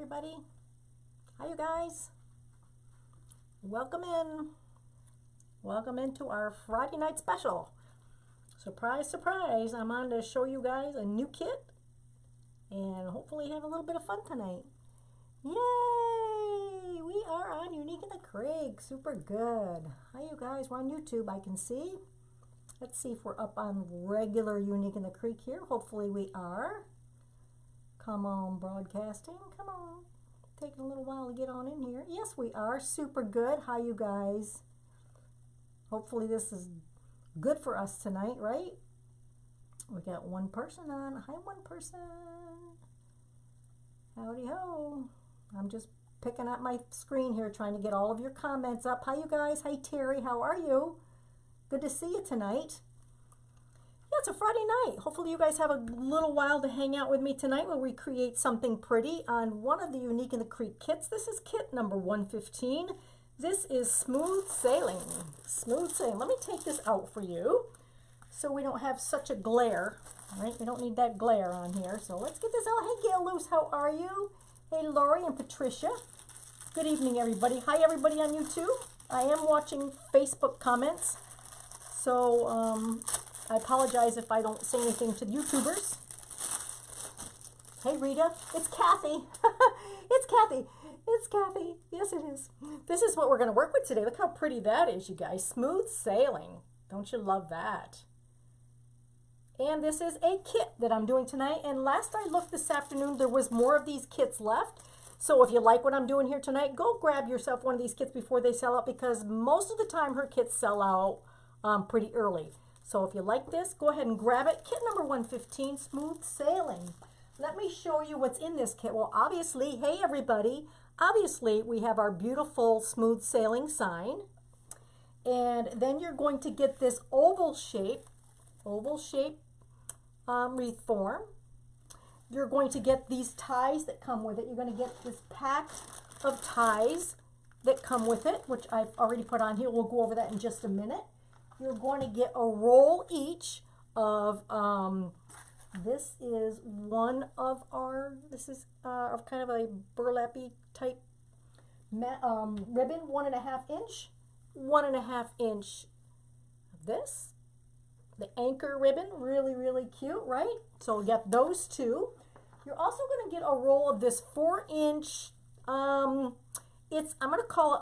everybody. Hi, you guys. Welcome in. Welcome into our Friday night special. Surprise, surprise. I'm on to show you guys a new kit and hopefully have a little bit of fun tonight. Yay! We are on Unique in the Creek. Super good. Hi, you guys. We're on YouTube, I can see. Let's see if we're up on regular Unique in the Creek here. Hopefully we are. Come on, broadcasting. Come on. Taking a little while to get on in here. Yes, we are. Super good. Hi, you guys. Hopefully this is good for us tonight, right? We got one person on. Hi, one person. Howdy ho. I'm just picking up my screen here, trying to get all of your comments up. Hi, you guys. Hi, Terry. How are you? Good to see you tonight. Yeah, it's a Friday night. Hopefully you guys have a little while to hang out with me tonight where we create something pretty on one of the Unique in the Creek kits. This is kit number 115. This is Smooth Sailing. Smooth Sailing. Let me take this out for you so we don't have such a glare. All right, we don't need that glare on here. So let's get this out. Hey, Gail Luce, how are you? Hey, Lori and Patricia. Good evening, everybody. Hi, everybody on YouTube. I am watching Facebook comments. So, I apologize if I don't say anything to the YouTubers. Hey, Rita. It's Kathy. It's Kathy. It's Kathy. Yes, it is. This is what we're going to work with today. Look how pretty that is, you guys. Smooth sailing. Don't you love that? And this is a kit that I'm doing tonight. And last I looked this afternoon, there was more of these kits left. So if you like what I'm doing here tonight, go grab yourself one of these kits before they sell out, because most of the time her kits sell out pretty early. So if you like this, go ahead and grab it. Kit number 115, Smooth Sailing. Let me show you what's in this kit. Well, obviously, hey everybody, obviously we have our beautiful Smooth Sailing sign. And then you're going to get this oval shape wreath form. You're going to get these ties that come with it. You're going to get this pack of ties that come with it, which I've already put on here. We'll go over that in just a minute. You're going to get a roll each of, this is one of our, this is kind of a burlappy type ribbon, 1.5 inch, 1.5 inch of this. The anchor ribbon, really, really cute, right? So we got those two. You're also going to get a roll of this 4-inch, I'm going to call it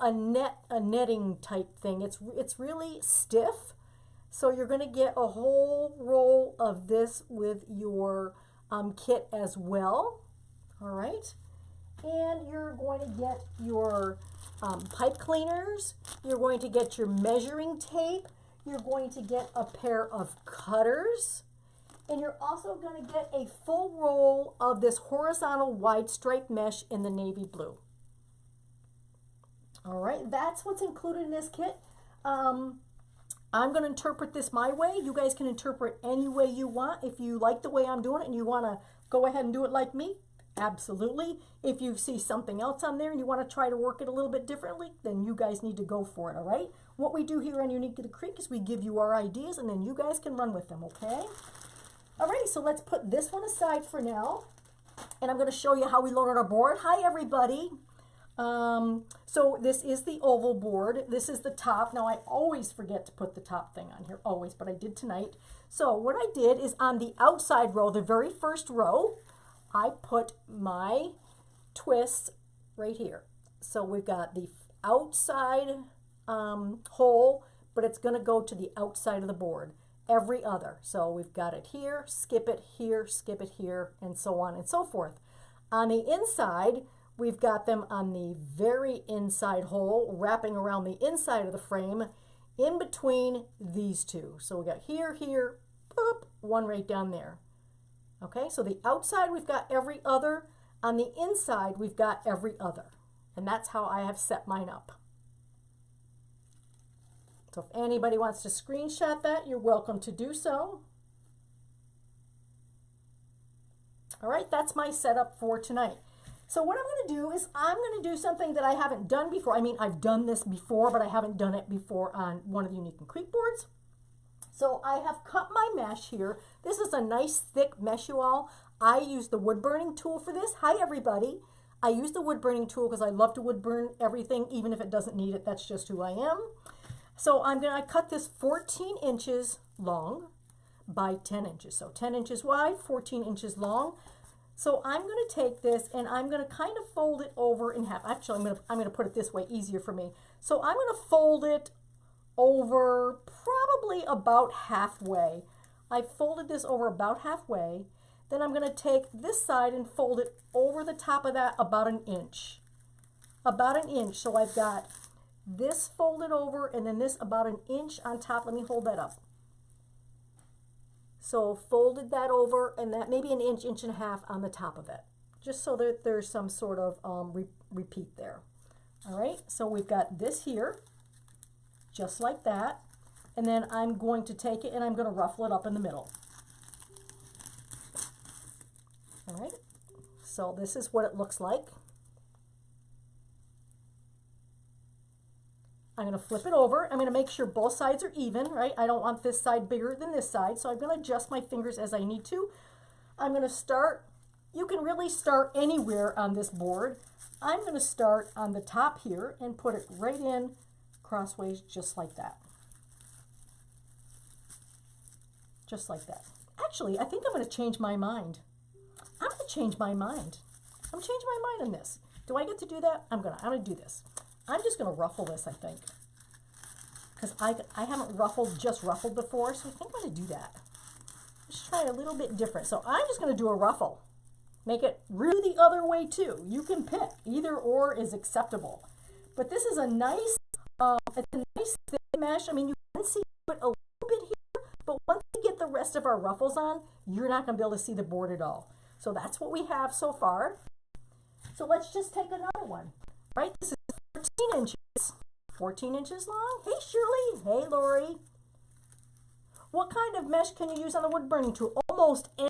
a netting type thing. It's really stiff. So you're going to get a whole roll of this with your kit as well. All right. And you're going to get your pipe cleaners. You're going to get your measuring tape. You're going to get a pair of cutters. And you're also going to get a full roll of this horizontal wide stripe mesh in the navy blue. All right, that's what's included in this kit. I'm going to interpret this my way. You guys can interpret any way you want. If you like the way I'm doing it and you want to go ahead and do it like me, absolutely. If you see something else on there and you want to try to work it a little bit differently, then you guys need to go for it, all right? What we do here on Unique in the Creek is we give you our ideas and then you guys can run with them, okay? Alrighty, so let's put this one aside for now. And I'm going to show you how we loaded our board. Hi, everybody. So this is the oval board. This is the top. Now I always forget to put the top thing on here, always, but I did tonight. So what I did is on the outside row, the very first row, I put my twist right here. So we've got the outside hole, but it's going to go to the outside of the board. Every other. So we've got it here, skip it here, and so on and so forth. On the inside, we've got them on the very inside hole, wrapping around the inside of the frame, in between these two. So we got here, boop, one right down there. Okay, so the outside we've got every other. On the inside, we've got every other. And that's how I have set mine up. So if anybody wants to screenshot that, you're welcome to do so. All right, that's my setup for tonight. So what I'm going to do is I'm going to do something that I haven't done before. I mean, I've done this before, but I haven't done it before on one of the Unique in Creek boards. So I have cut my mesh here. This is a nice thick mesh, you all. I use the wood burning tool for this. Hi, everybody. I use the wood burning tool because I love to wood burn everything, even if it doesn't need it. That's just who I am. So I cut this 14 inches long by 10 inches. So 10 inches wide, 14 inches long. So I'm going to take this and I'm going to kind of fold it over in half. Actually, I'm going to put it this way, easier for me. So I'm going to fold it over probably about halfway. I folded this over about halfway. Then I'm going to take this side and fold it over the top of that about an inch. About an inch. So I've got this folded over and then this about an inch on top. Let me hold that up. So folded that over and that maybe an inch, inch and a half on the top of it. Just so that there's some sort of repeat there. All right, so we've got this here, just like that. And then I'm going to take it and I'm going to ruffle it up in the middle. All right, so this is what it looks like. I'm going to flip it over. I'm going to make sure both sides are even, right? I don't want this side bigger than this side, so I'm going to adjust my fingers as I need to. I'm going to start, you can really start anywhere on this board. I'm going to start on the top here and put it right in crossways just like that. Just like that. Actually, I think I'm going to change my mind. I'm going to change my mind. I'm changing my mind on this. Do I get to do that? I'm going to do this. I'm just going to ruffle this, I think. Because I haven't just ruffled before, so I think I'm going to do that. Just try it a little bit different. So I'm just going to do a ruffle. Make it really the other way too. You can pick. Either or is acceptable. But this is a nice, it's a nice thin mesh. I mean, you can see it a little bit here, but once we get the rest of our ruffles on, you're not going to be able to see the board at all. So that's what we have so far. So let's just take another one. Right, this is 14 inches. 14 inches long. Hey Shirley. Hey Lori. What kind of mesh can you use on the wood burning tool? Almost any.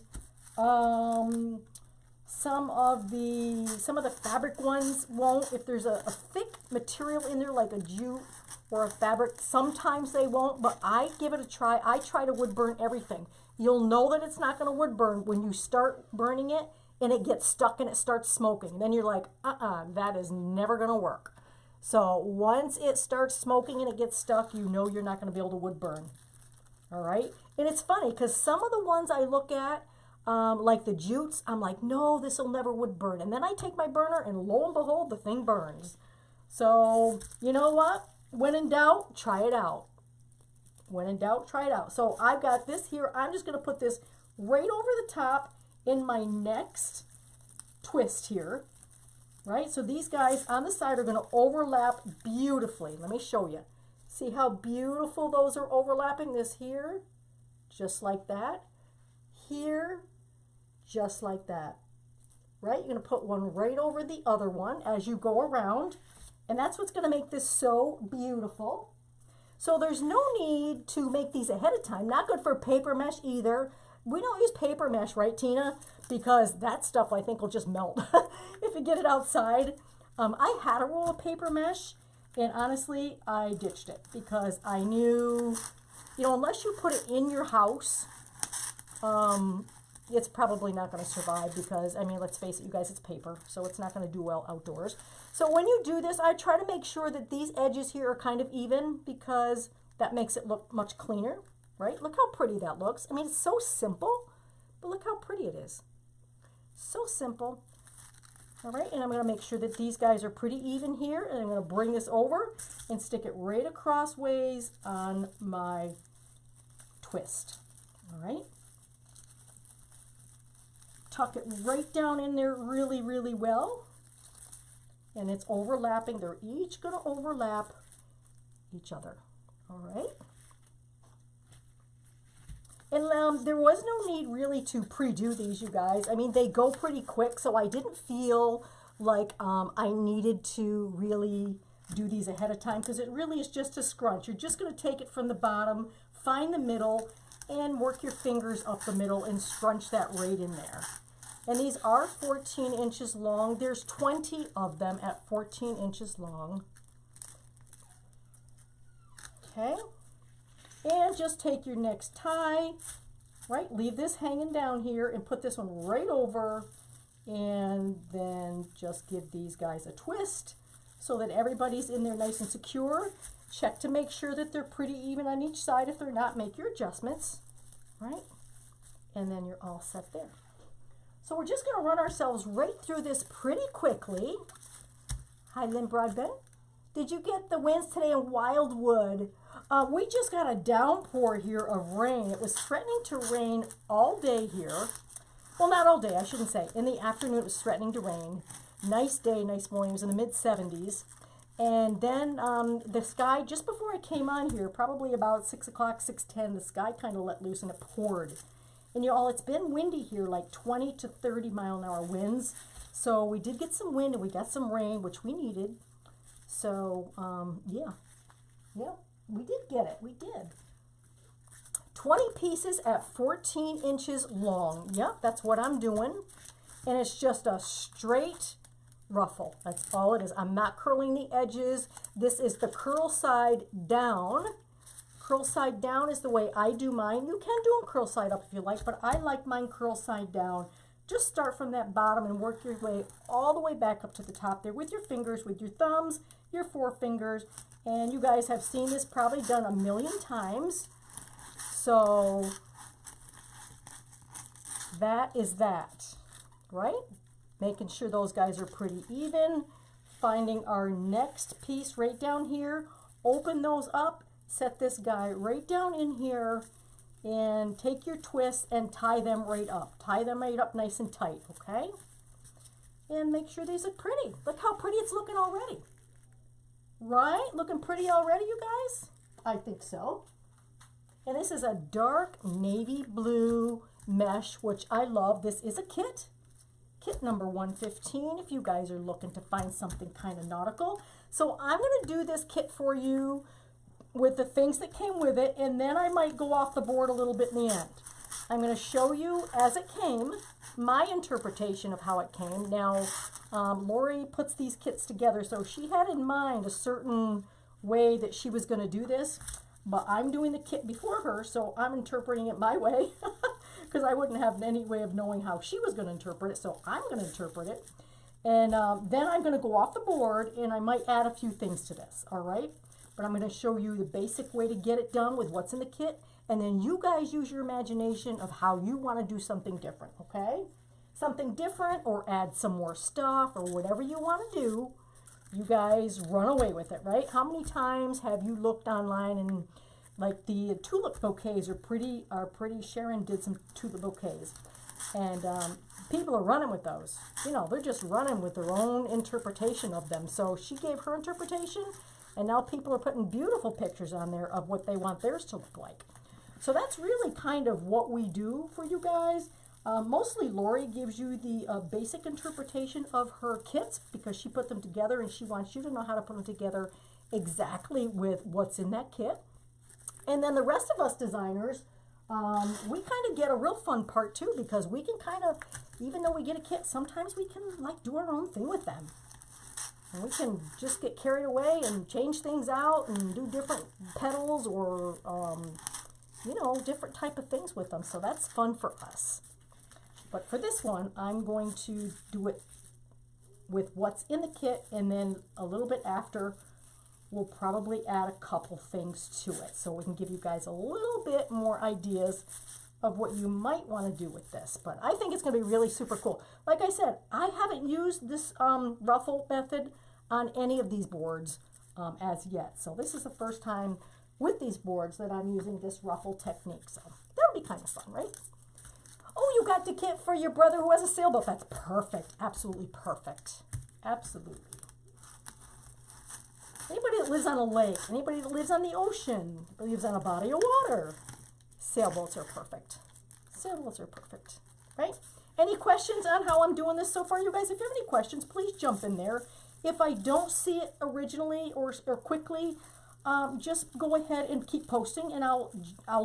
Some of the fabric ones won't. If there's a thick material in there like a jute or a fabric, sometimes they won't, but I give it a try. I try to wood burn everything. You'll know that it's not going to wood burn when you start burning it and it gets stuck and it starts smoking. And then you're like, that is never going to work. So once it starts smoking and it gets stuck, you know you're not going to be able to wood burn. All right. And it's funny because some of the ones I look at, like the jutes, I'm like, no, this will never wood burn. And then I take my burner and lo and behold, the thing burns. So you know what? When in doubt, try it out. When in doubt, try it out. So I've got this here. I'm just going to put this right over the top in my next twist here. Right? So these guys on the side are going to overlap beautifully. Let me show you. See how beautiful those are overlapping? This here, just like that. Here, just like that. Right? You're going to put one right over the other one as you go around. And that's what's going to make this so beautiful. So there's no need to make these ahead of time. Not good for paper mesh either. We don't use paper mesh, right, Tina? Because that stuff I think will just melt if you get it outside. I had a roll of paper mesh, and honestly, I ditched it because I knew, you know, unless you put it in your house, it's probably not going to survive because, I mean, let's face it, you guys, it's paper, so it's not going to do well outdoors. So when you do this, I try to make sure that these edges here are kind of even because that makes it look much cleaner, right? Look how pretty that looks. I mean, it's so simple, but look how pretty it is. So simple. All right, and I'm going to make sure that these guys are pretty even here, and I'm going to bring this over and stick it right across ways on my twist. All right. Tuck it right down in there really, really well. And it's overlapping. They're each going to overlap each other. All right. And there was no need really to pre-do these, you guys. I mean, they go pretty quick, so I didn't feel like I needed to really do these ahead of time because it really is just a scrunch. You're just going to take it from the bottom, find the middle, and work your fingers up the middle and scrunch that right in there. And these are 14 inches long. There's 20 of them at 14 inches long. Okay. And just take your next tie, right? Leave this hanging down here and put this one right over and then just give these guys a twist so that everybody's in there nice and secure. Check to make sure that they're pretty even on each side. If they're not, make your adjustments, right? And then you're all set there. So we're just going to run ourselves right through this pretty quickly. Hi, Lynn Broadbent. Did you get the winds today in Wildwood? We just got a downpour here of rain. It was threatening to rain all day here. Well, not all day, I shouldn't say. In the afternoon, it was threatening to rain. Nice day, nice morning. It was in the mid-70s. And then the sky, just before I came on here, probably about 6 o'clock, 6:10, the sky kind of let loose and it poured. And you all, it's been windy here, like 20 to 30 mile an hour winds. So we did get some wind and we got some rain, which we needed. So, yeah, we did get it. We did. 20 pieces at 14 inches long. Yep, that's what I'm doing. And it's just a straight ruffle. That's all it is. I'm not curling the edges. This is the curl side down. Curl side down is the way I do mine. You can do them curl side up if you like, but I like mine curl side down. Just start from that bottom and work your way all the way back up to the top there with your fingers, with your thumbs, your forefingers. And you guys have seen this probably done a million times. So that is that, right? Making sure those guys are pretty even. Finding our next piece right down here. Open those up. Set this guy right down in here. And take your twists and tie them right up. Tie them right up nice and tight, okay? And make sure these look pretty. Look how pretty it's looking already. Right? Looking pretty already, you guys? I think so. And this is a dark navy blue mesh, which I love. This is a kit. Kit number 115, if you guys are looking to find something kind of nautical. So I'm going to do this kit for you with the things that came with it, and then I might go off the board a little bit in the end. I'm going to show you as it came, my interpretation of how it came. Now, Lori puts these kits together, so she had in mind a certain way that she was going to do this, but I'm doing the kit before her, so I'm interpreting it my way, because I wouldn't have any way of knowing how she was going to interpret it, so I'm going to interpret it. And then I'm going to go off the board, and I might add a few things to this, all right? But I'm going to show you the basic way to get it done with what's in the kit. And then you guys use your imagination of how you want to do something different, okay? Something different or add some more stuff or whatever you want to do. You guys run away with it, right? How many times have you looked online and like the tulip bouquets are pretty. Sharon did some tulip bouquets. And people are running with those. You know, they're just running with their own interpretation of them. So she gave her interpretation. And now people are putting beautiful pictures on there of what they want theirs to look like. So that's really kind of what we do for you guys. Mostly Lori gives you the basic interpretation of her kits because she put them together and she wants you to know how to put them together exactly with what's in that kit. And then the rest of us designers, we kind of get a real fun part too because we can kind of, even though we get a kit, sometimes we can like do our own thing with them. And we can just get carried away and change things out and do different petals or, you know, different type of things with them. So that's fun for us. But for this one, I'm going to do it with what's in the kit. And then a little bit after, we'll probably add a couple things to it. So we can give you guys a little bit more ideas of what you might want to do with this. But I think it's going to be really super cool. Like I said, I haven't used this ruffle method on any of these boards as yet. So this is the first time with these boards that I'm using this ruffle technique. So that'll be kind of fun, right? Oh, you got the kit for your brother who has a sailboat. That's perfect. Absolutely perfect. Absolutely. Anybody that lives on a lake, anybody that lives on the ocean, lives on a body of water, sailboats are perfect. Sailboats are perfect, right? Any questions on how I'm doing this so far, you guys? If you have any questions, please jump in there. If I don't see it originally or quickly, just go ahead and keep posting, and I'll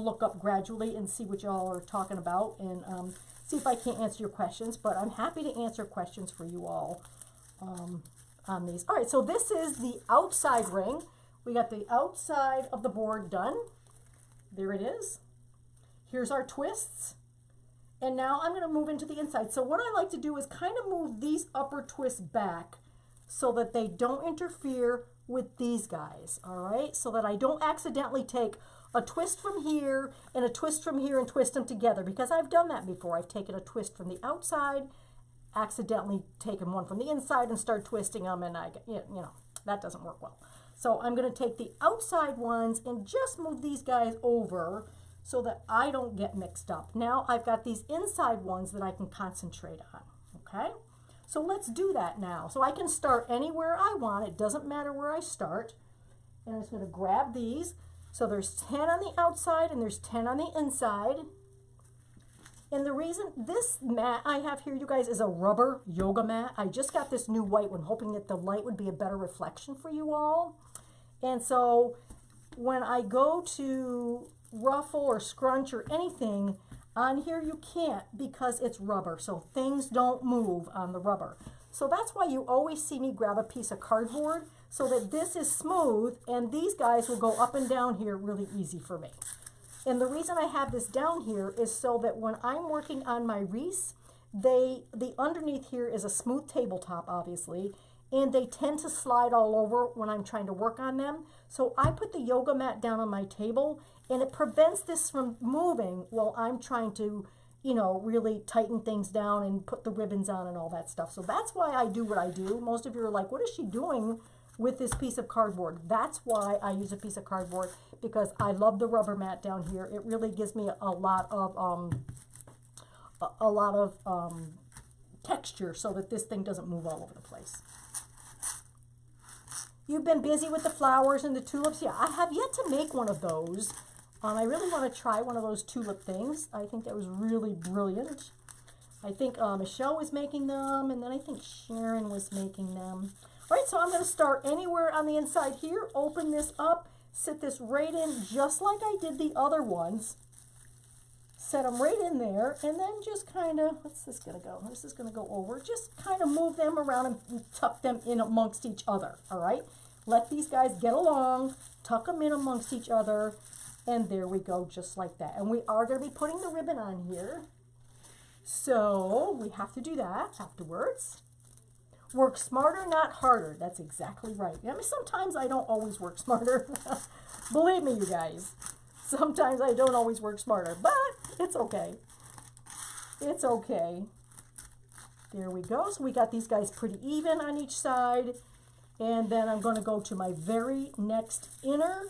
look up gradually and see what y'all are talking about and see if I can't answer your questions. But I'm happy to answer questions for you all on these. All right, so this is the outside ring. We got the outside of the board done. There it is. Here's our twists. And now I'm going to move into the inside. So what I like to do is kind of move these upper twists back so that they don't interfere with these guys, all right? So that I don't accidentally take a twist from here and a twist from here and twist them together, because I've done that before. I've taken a twist from the outside, accidentally taken one from the inside and start twisting them, and you know, that doesn't work well. So I'm going to take the outside ones and just move these guys over so that I don't get mixed up. Now I've got these inside ones that I can concentrate on, okay? So let's do that now. So I can start anywhere I want. It doesn't matter where I start. And I'm just going to grab these. So there's 10 on the outside and there's 10 on the inside. And the reason this mat I have here, you guys, is a rubber yoga mat. I just got this new white one, hoping that the light would be a better reflection for you all. And so when I go to ruffle or scrunch or anything, on here you can't, because it's rubber, so things don't move on the rubber. So that's why you always see me grab a piece of cardboard so that this is smooth, and these guys will go up and down here really easy for me. And the reason I have this down here is so that when I'm working on my wreaths, the underneath here is a smooth tabletop, obviously, and they tend to slide all over when I'm trying to work on them. So I put the yoga mat down on my table, and it prevents this from moving while I'm trying to, you know, really tighten things down and put the ribbons on and all that stuff. So that's why I do what I do. Most of you are like, what is she doing with this piece of cardboard? That's why I use a piece of cardboard, because I love the rubber mat down here. It really gives me a lot of texture so that this thing doesn't move all over the place. You've been busy with the flowers and the tulips. Yeah, I have yet to make one of those. I really want to try one of those tulip things. I think that was really brilliant. I think Michelle was making them, and then I think Sharon was making them. All right, so I'm going to start anywhere on the inside here, open this up, sit this right in just like I did the other ones. Set them right in there, and then just kind of, what's this going to go? This is going to go over. Just kind of move them around and tuck them in amongst each other, all right? Let these guys get along, tuck them in amongst each other, and there we go, just like that. And we are going to be putting the ribbon on here, so we have to do that afterwards. Work smarter, not harder. That's exactly right. I mean, sometimes I don't always work smarter. Believe me, you guys. Sometimes I don't always work smarter, but it's okay. It's okay. There we go. So we got these guys pretty even on each side. And then I'm going to go to my very next inner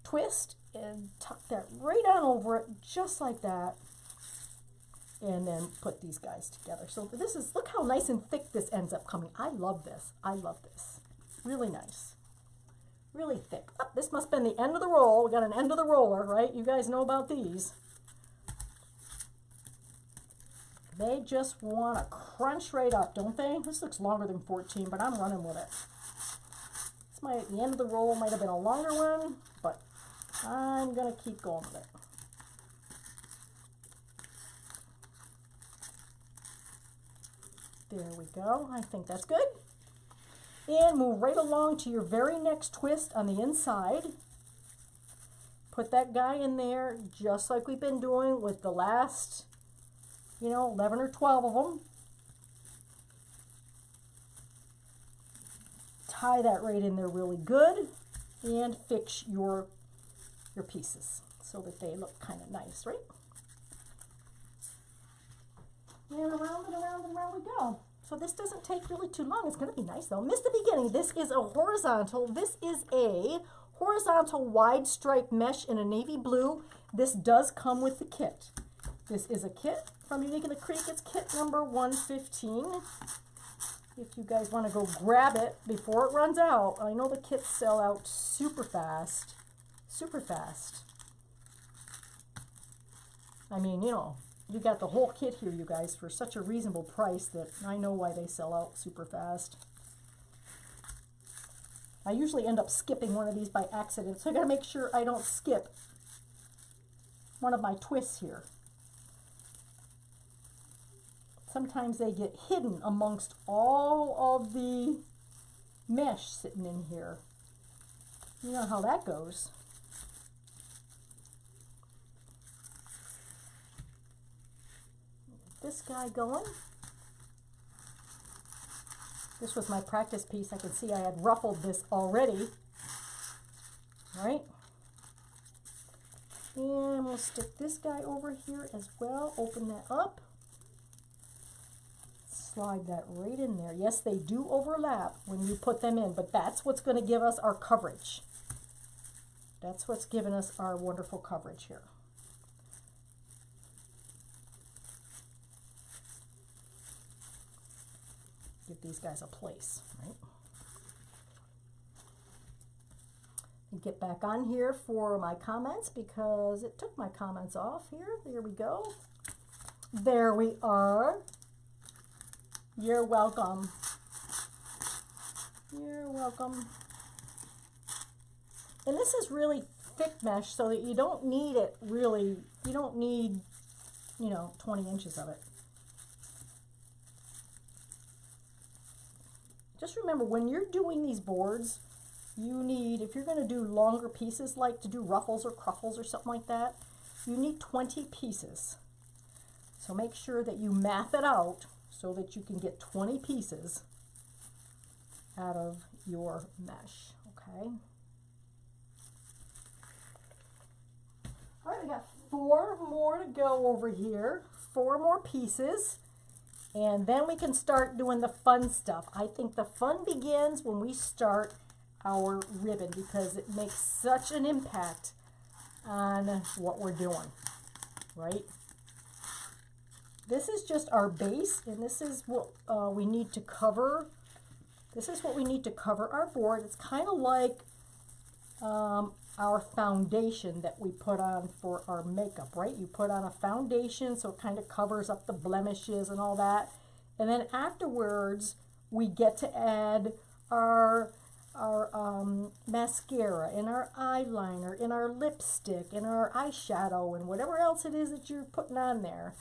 twist and tuck that right on over it, just like that. And then put these guys together. So this is, look how nice and thick this ends up coming. I love this. I love this. Really nice. Really thick. Oh, this must have been the end of the roll. We got an end of the roller, right? You guys know about these. They just want to crunch right up, don't they? This looks longer than 14, but I'm running with it. The end of the roll might have been a longer one, but I'm going to keep going with it. There we go. I think that's good. And move right along to your very next twist on the inside. Put that guy in there just like we've been doing with the last, 11 or 12 of them. Tie that right in there really good and fix your pieces so that they look kind of nice, right? And around and around and around we go. So this doesn't take really too long. It's going to be nice though. Missed the beginning. This is a horizontal. This is a horizontal wide stripe mesh in a navy blue. This does come with the kit. This is a kit from Unique in the Creek. It's kit number 115. If you guys want to go grab it before it runs out. I know the kits sell out super fast. Super fast. I mean, you got the whole kit here, you guys, for such a reasonable price that I know why they sell out super fast. I usually end up skipping one of these by accident, so I got to make sure I don't skip one of my twists here. Sometimes they get hidden amongst all of the mesh sitting in here. You know how that goes. this guy going. This was my practice piece. I can see I had ruffled this already, right? And we'll stick this guy over here as well. Open that up. Slide that right in there. Yes, they do overlap when you put them in, but that's what's going to give us our coverage. That's what's giving us our wonderful coverage here. Give these guys a place, right? And get back on here for my comments because it took my comments off here. There we go. There we are. You're welcome. You're welcome. And this is really thick mesh so that you don't need it really, you don't need, you know, 20 inches of it. Just remember, when you're doing these boards, you need, if you're going to do longer pieces, like to do ruffles or cruffles or something like that, you need 20 pieces. So make sure that you math it out so that you can get 20 pieces out of your mesh, okay? All right, we got 4 more to go over here, 4 more pieces. And then we can start doing the fun stuff. I think the fun begins when we start our ribbon because it makes such an impact on what we're doing, right? This is just our base, and this is what we need to cover. This is what we need to cover our board. It's kind of like our foundation that we put on for our makeup, right? You put on a foundation so it kind of covers up the blemishes and all that. And then afterwards, we get to add our mascara and our eyeliner and our lipstick and our eyeshadow and whatever else it is that you're putting on there.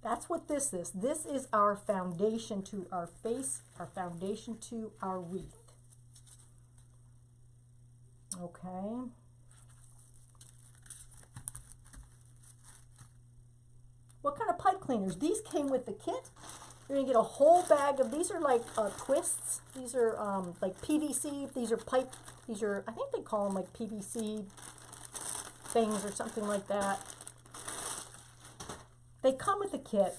That's what this is. This is our foundation to our face, our foundation to our wreath. Okay. What kind of pipe cleaners? These came with the kit. You're gonna get a whole bag of, these are like twists. These are like PVC, these are pipe, these are, I think they call them like PVC things or something like that. They come with the kit.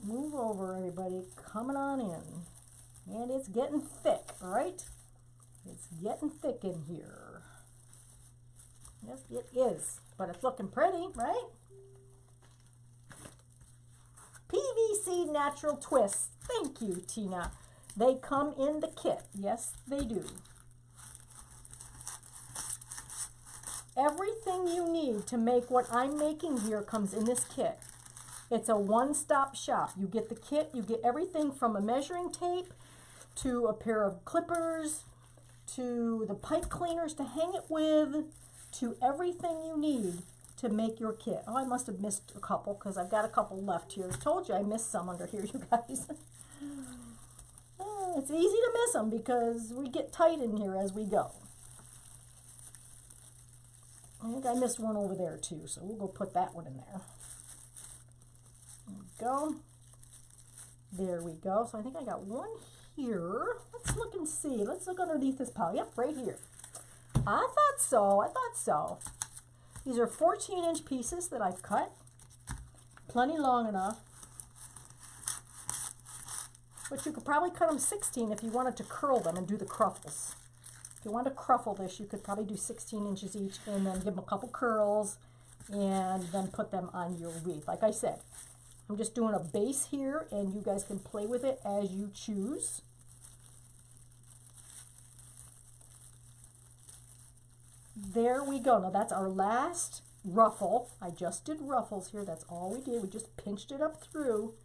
Move over, everybody, coming on in. And it's getting thick, right? It's getting thick in here. Yes, it is, but it's looking pretty, right? PVC natural twists. Thank you, Tina. They come in the kit. Yes, they do. Everything you need to make what I'm making here comes in this kit. It's a one-stop shop. You get the kit, you get everything from a measuring tape to a pair of clippers to the pipe cleaners to hang it with to everything you need to make your kit. Oh, I must have missed a couple because I've got a couple left here. I told you I missed some under here, you guys. It's easy to miss them because we get tight in here as we go. I think I missed one over there too, so we'll go put that one in there. There we go. There we go. So I think I got one here. Let's look and see. Let's look underneath this pile. Yep, right here. I thought so. I thought so. These are 14-inch pieces that I've cut. Plenty long enough. But you could probably cut them 16 if you wanted to curl them and do the cruffles. If you want to cruffle this, you could probably do 16 inches each and then give them a couple curls and then put them on your wreath. Like I said, I'm just doing a base here and you guys can play with it as you choose. There we go. Now that's our last ruffle. I just did ruffles here. That's all we did. We just pinched it up through.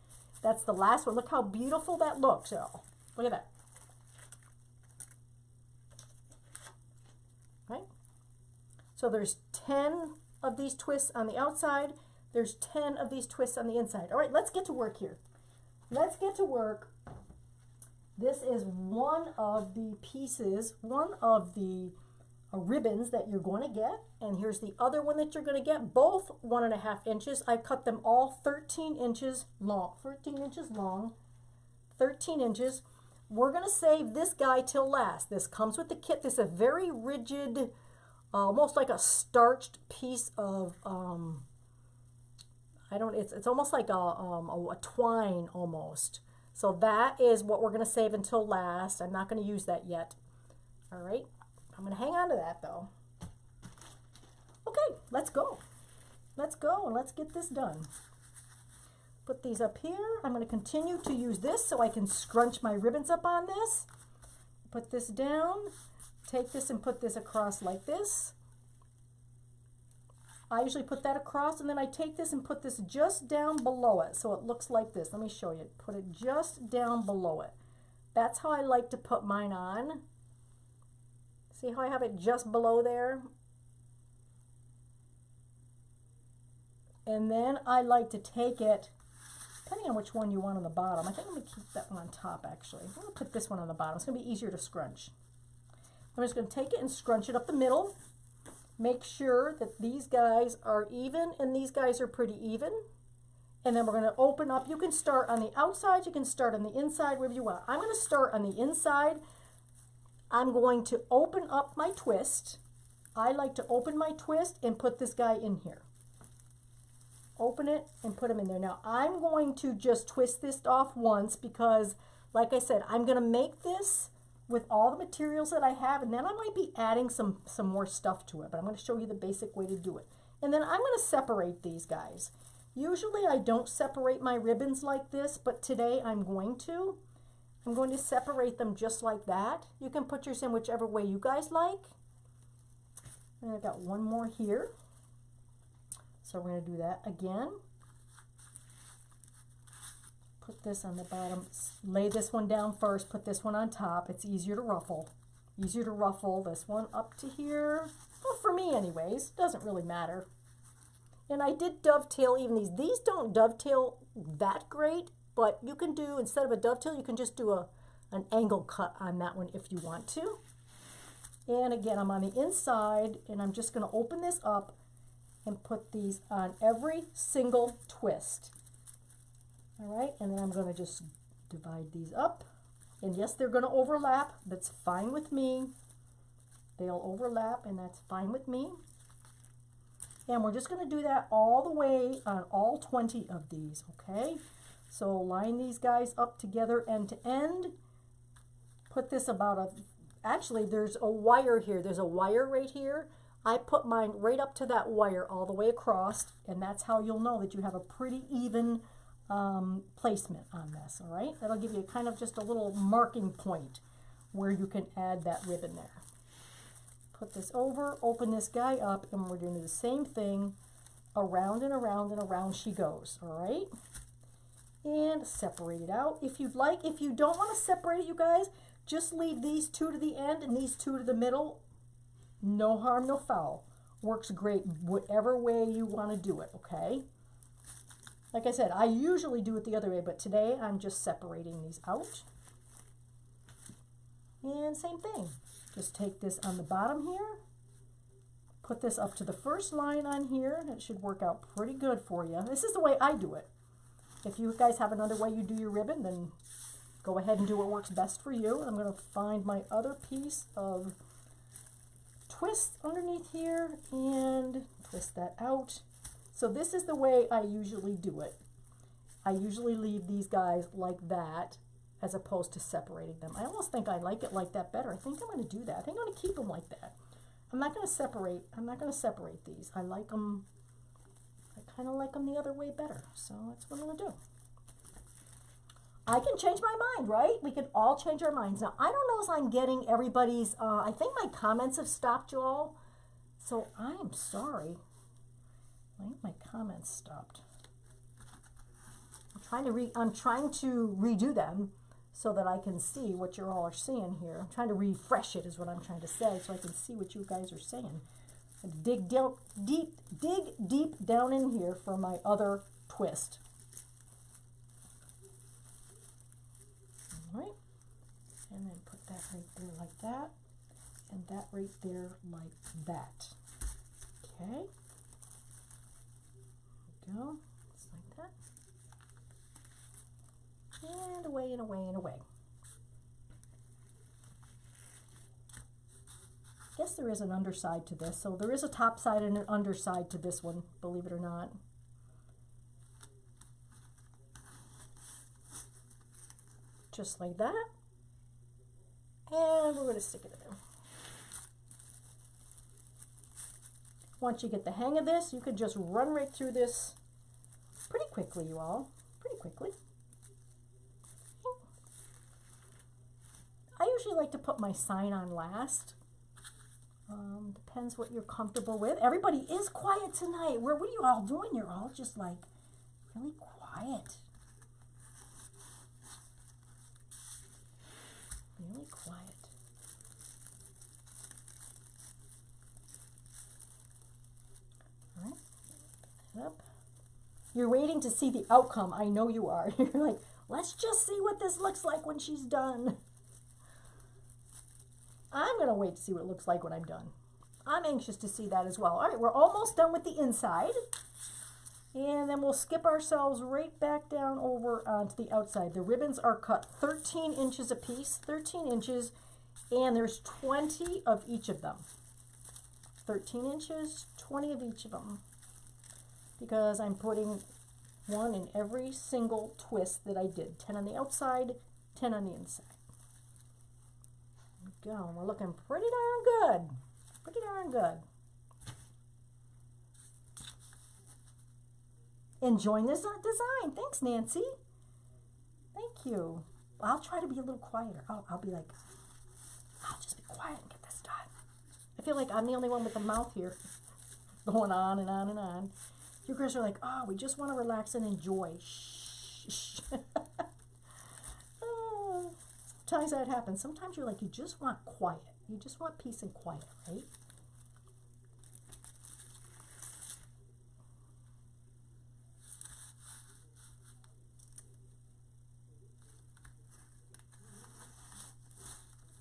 That's the last one. Look how beautiful that looks. Oh, look at that. Right? So there's 10 of these twists on the outside. There's 10 of these twists on the inside. All right, let's get to work here. Let's get to work. This is one of the pieces, one of the ribbons that you're going to get. And here's the other one that you're going to get, both 1.5 inches. I cut them all 13 inches long, 13 inches long, 13 inches. We're going to save this guy till last. This comes with the kit. This is a very rigid, almost like a starched piece of, it's almost like a twine almost. So that is what we're going to save until last. I'm not going to use that yet. All right. I'm going to hang on to that though. Okay, let's go. Let's go and let's get this done. Put these up here. I'm going to continue to use this so I can scrunch my ribbons up on this. Put this down. Take this and put this across like this. I usually put that across, and then I take this and put this just down below it so it looks like this. Let me show you. Put it just down below it. That's how I like to put mine on. See how I have it just below there? And then I like to take it, depending on which one you want on the bottom. I think I'm going to keep that one on top, actually. I'm going to put this one on the bottom. It's going to be easier to scrunch. I'm just going to take it and scrunch it up the middle. Make sure that these guys are even and these guys are pretty even. And then we're going to open up. You can start on the outside. You can start on the inside, wherever you want. I'm going to start on the inside. I'm going to open up my twist. I like to open my twist and put this guy in here. Open it and put him in there. Now I'm going to just twist this off once because, like I said, I'm going to make this with all the materials that I have, and then I might be adding some more stuff to it, but I'm going to show you the basic way to do it. And then I'm going to separate these guys. Usually I don't separate my ribbons like this, but today I'm going to. I'm going to separate them just like that. You can put yours in whichever way you guys like. And I've got one more here. So we're going to do that again. Put this on the bottom, lay this one down first, put this one on top. It's easier to ruffle. Easier to ruffle this one up to here. Well, for me anyways, doesn't really matter. And I did dovetail even these. These don't dovetail that great, but you can do, instead of a dovetail, you can just do an angle cut on that one if you want to. And again, I'm on the inside, and I'm just going to open this up and put these on every single twist. All right, and then I'm going to just divide these up. And yes, they're going to overlap. That's fine with me. They'll overlap, and that's fine with me. And we're just going to do that all the way on all 20 of these, okay? So line these guys up together end to end. Put this actually there's a wire here. There's a wire right here. I put mine right up to that wire all the way across, and that's how you'll know that you have a pretty even placement on this, all right? That'll give you kind of just a little marking point where you can add that ribbon there. Put this over, open this guy up, and we're doing the same thing around and around and around she goes, all right? And separate it out if you'd like. If you don't want to separate it, you guys, just leave these two to the end and these two to the middle. No harm, no foul. Works great whatever way you want to do it, okay? Like I said, I usually do it the other way, but today I'm just separating these out. And same thing. Just take this on the bottom here, put this up to the first line on here, and it should work out pretty good for you. This is the way I do it. If you guys have another way you do your ribbon, then go ahead and do what works best for you. I'm going to find my other piece of twist underneath here and twist that out. So this is the way I usually do it. I usually leave these guys like that as opposed to separating them. I almost think I like it like that better. I think I'm going to do that. I think I'm going to keep them like that. I'm not going to separate these. I like them, I kind of like them the other way better. So that's what I'm going to do. I can change my mind, right? We can all change our minds. Now, I don't know if I'm getting everybody's, I think my comments have stopped you all. So I am sorry. I think my comments stopped. I'm trying to redo them so that I can see what you all are seeing here. I'm trying to refresh it is what I'm trying to say so I can see what you guys are saying. Dig deep down in here for my other twist. All right, and then put that right there like that, and that right there like that. Okay, there we go, just like that, and away and away and away. Guess there is an underside to this, so there is a top side and an underside to this one, believe it or not. Just like that, and we're going to stick it in there. Once you get the hang of this, you can just run right through this pretty quickly, you all, pretty quickly. I usually like to put my sign on last. Depends what you're comfortable with. Everybody is quiet tonight. What are you all doing? You're all just like really quiet. Really quiet. All right, put that up. You're waiting to see the outcome. I know you are. You're like, let's just see what this looks like when she's done. I'm going to wait to see what it looks like when I'm done. I'm anxious to see that as well. All right, we're almost done with the inside. And then we'll skip ourselves right back down over onto the outside. The ribbons are cut 13 inches a piece, 13 inches, and there's 20 of each of them. 13 inches, 20 of each of them. Because I'm putting one in every single twist that I did. 10 on the outside, 10 on the inside. Go. We're looking pretty darn good. Pretty darn good. Enjoying this design. Thanks, Nancy. Thank you. I'll try to be a little quieter. I'll be like, I'll just be quiet and get this done. I feel like I'm the only one with the mouth here going on and on and on. You guys are like, oh, we just want to relax and enjoy. Shh. Sometimes that happens. Sometimes you're like, you just want quiet. You just want peace and quiet, right?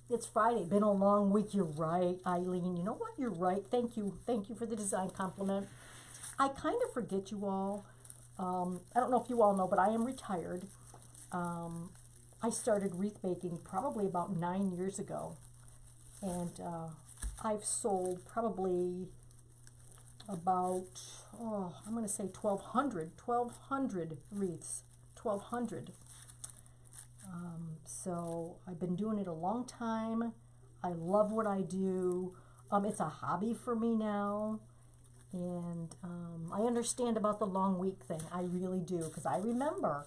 It's Friday. Been a long week. You're right, Eileen. You know what? You're right. Thank you. Thank you for the design compliment. I kind of forget you all. I don't know if you all know, but I am retired. I started wreath making probably about 9 years ago, and I've sold probably about, I'm going to say 1,200 wreaths, 1,200. So I've been doing it a long time. I love what I do. It's a hobby for me now, and I understand about the long week thing. I really do, because I remember,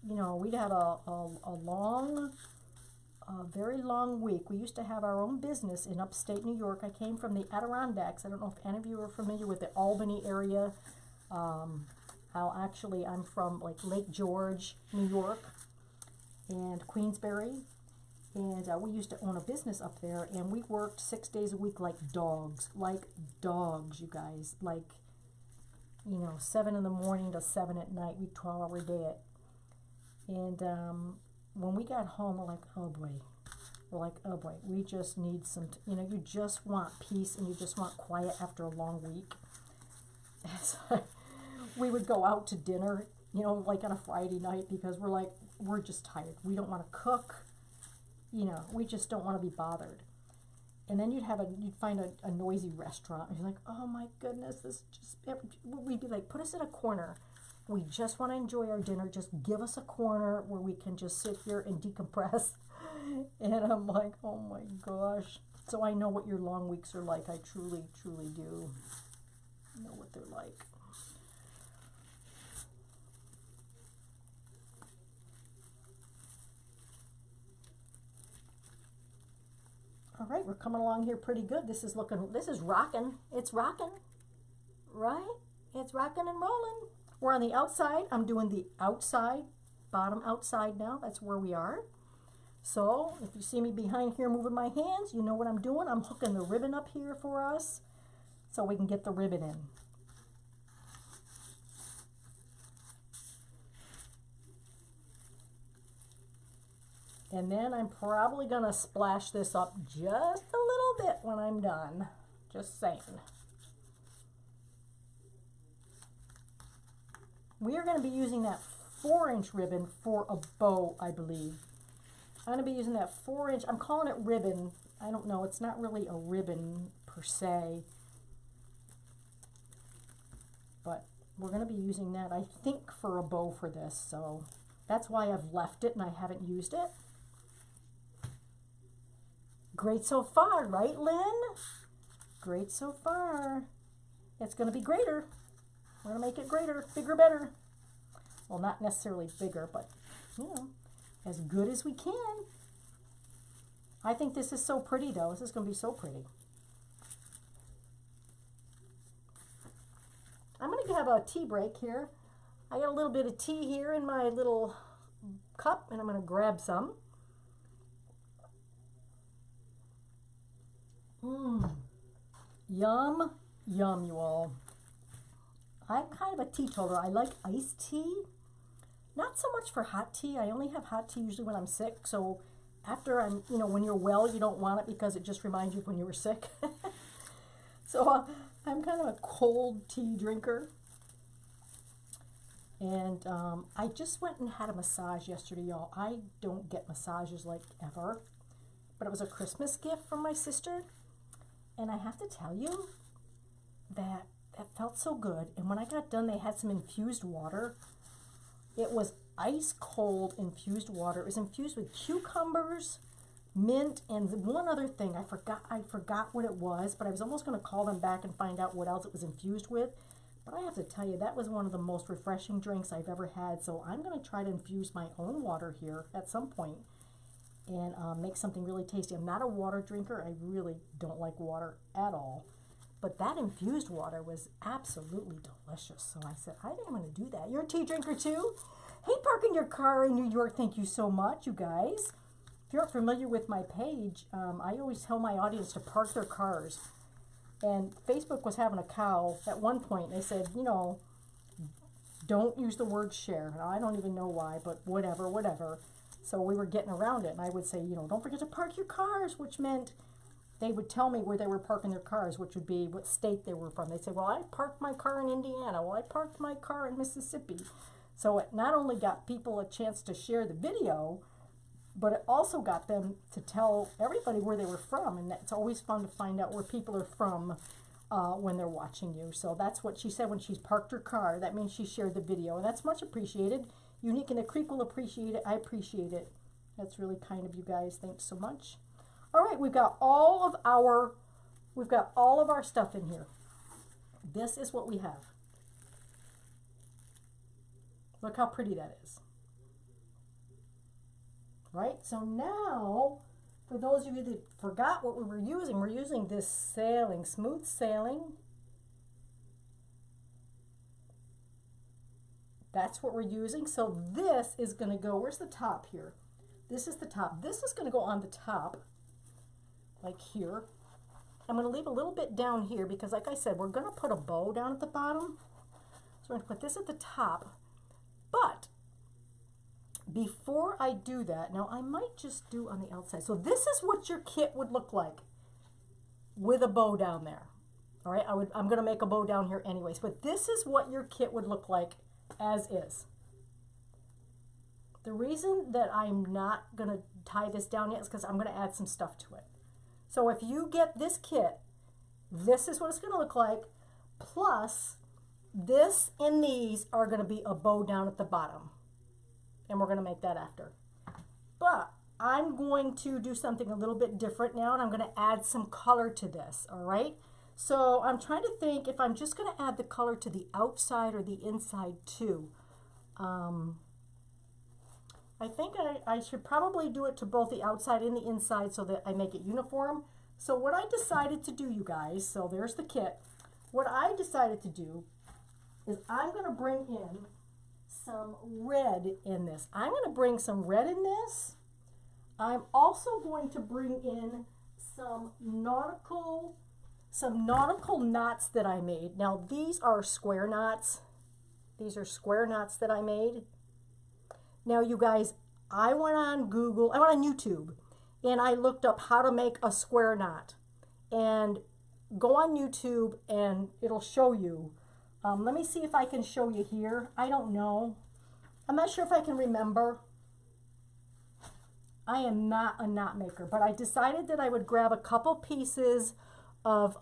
you know, we'd have a very long week. We used to have our own business in upstate New York. I came from the Adirondacks. I don't know if any of you are familiar with the Albany area. I'm from like Lake George, New York, and Queensbury. And we used to own a business up there, and we worked 6 days a week like dogs, you guys. Like, you know, 7 in the morning to 7 at night. We 12-hour day it. And when we got home, we're like, oh boy, we just need some, you know, you just want peace and you just want quiet after a long week. And so we would go out to dinner, you know, like on a Friday night, because we're just tired. We don't want to cook, you know, we just don't want to be bothered. And then you'd find a noisy restaurant, and you're like, oh my goodness, we'd be like, put us in a corner. We just want to enjoy our dinner. Just give us a corner where we can just sit here and decompress. And I'm like, oh my gosh. So I know what your long weeks are like. I truly, truly do know what they're like. All right, we're coming along here pretty good. This is rocking. It's rocking, right? It's rocking and rolling. We're on the outside. I'm doing the outside, bottom outside now. That's where we are. So if you see me behind here moving my hands, you know what I'm doing. I'm hooking the ribbon up here for us. so we can get the ribbon in. And then I'm probably going to splash this up just a little bit when I'm done. Just saying. We are going to be using that 4-inch ribbon for a bow, I believe. I'm going to be using that 4-inch. I'm calling it ribbon. I don't know. It's not really a ribbon per se. But we're going to be using that, I think, for a bow for this. So that's why I've left it and I haven't used it. Great so far, right, Lynn? Great so far. It's going to be greater. We're going to make it greater, bigger, better. Well, not necessarily bigger, but, you know, as good as we can. I think this is so pretty, though. This is going to be so pretty. I'm going to have a tea break here. I got a little bit of tea here in my little cup, and I'm going to grab some. Yum, yum, you all. I'm kind of a teetotaler. I like iced tea. Not so much for hot tea. I only have hot tea usually when I'm sick. So after I'm, you know, when you're well, you don't want it because it just reminds you of when you were sick. So I'm kind of a cold tea drinker. And I just went and had a massage yesterday, y'all. I don't get massages like ever. But it was a Christmas gift from my sister. And I have to tell you that it felt so good. And when I got done, they had some infused water. It was ice cold infused water. It was infused with cucumbers, mint, and one other thing. I forgot what it was, but I was almost going to call them back and find out what else it was infused with. But I have to tell you, that was one of the most refreshing drinks I've ever had. So I'm going to try to infuse my own water here at some point and make something really tasty. I'm not a water drinker. I really don't like water at all. But that infused water was absolutely delicious. So I said, I think I'm going to do that. You're a tea drinker too? Hey, parking your car in New York, thank you so much, you guys. If you're not familiar with my page, I always tell my audience to park their cars. And Facebook was having a cow at one point. They said, you know, don't use the word share. Now, I don't even know why, but whatever, whatever. So we were getting around it, and I would say, you know, don't forget to park your cars, which meant they would tell me where they were parking their cars, which would be what state they were from. They'd say, well, I parked my car in Indiana. Well, I parked my car in Mississippi. So it not only got people a chance to share the video, but it also got them to tell everybody where they were from. And it's always fun to find out where people are from when they're watching you. So that's what she said when she parked her car. That means she shared the video, and that's much appreciated. Unique and the Creek will appreciate it. I appreciate it. That's really kind of you guys. Thanks so much. All right, we've got all of our stuff in here. This is what we have. Look how pretty that is. Right? So now, for those of you that forgot what we were using, we're using this sailing, smooth sailing. That's what we're using. So this is going to go, where's the top here? This is the top. This is going to go on the top, like here. I'm going to leave a little bit down here because, like I said, we're going to put a bow down at the bottom. So we're going to put this at the top. But before I do that, now I might just do on the outside. So this is what your kit would look like with a bow down there. All right, I'm going to make a bow down here anyways, but this is what your kit would look like as is. The reason that I'm not going to tie this down yet is because I'm going to add some stuff to it. So if you get this kit, this is what it's going to look like, plus this and these are going to be a bow down at the bottom. And we're going to make that after. But I'm going to do something a little bit different now, and I'm going to add some color to this, all right? So I'm trying to think if I'm just going to add the color to the outside or the inside too. I think I should probably do it to both the outside and the inside so that I make it uniform. So what I decided to do, you guys, so there's the kit. What I decided to do is I'm going to bring in some red in this. I'm going to bring some red in this. I'm also going to bring in some Nautical some nautical knots that I made. Now these are square knots. These are square knots that I made. Now you guys, I went on YouTube, and I looked up how to make a square knot. And go on YouTube and it'll show you. Let me see if I can show you here. I don't know. I'm not sure if I can remember. I am not a knot maker, but I decided that I would grab a couple pieces of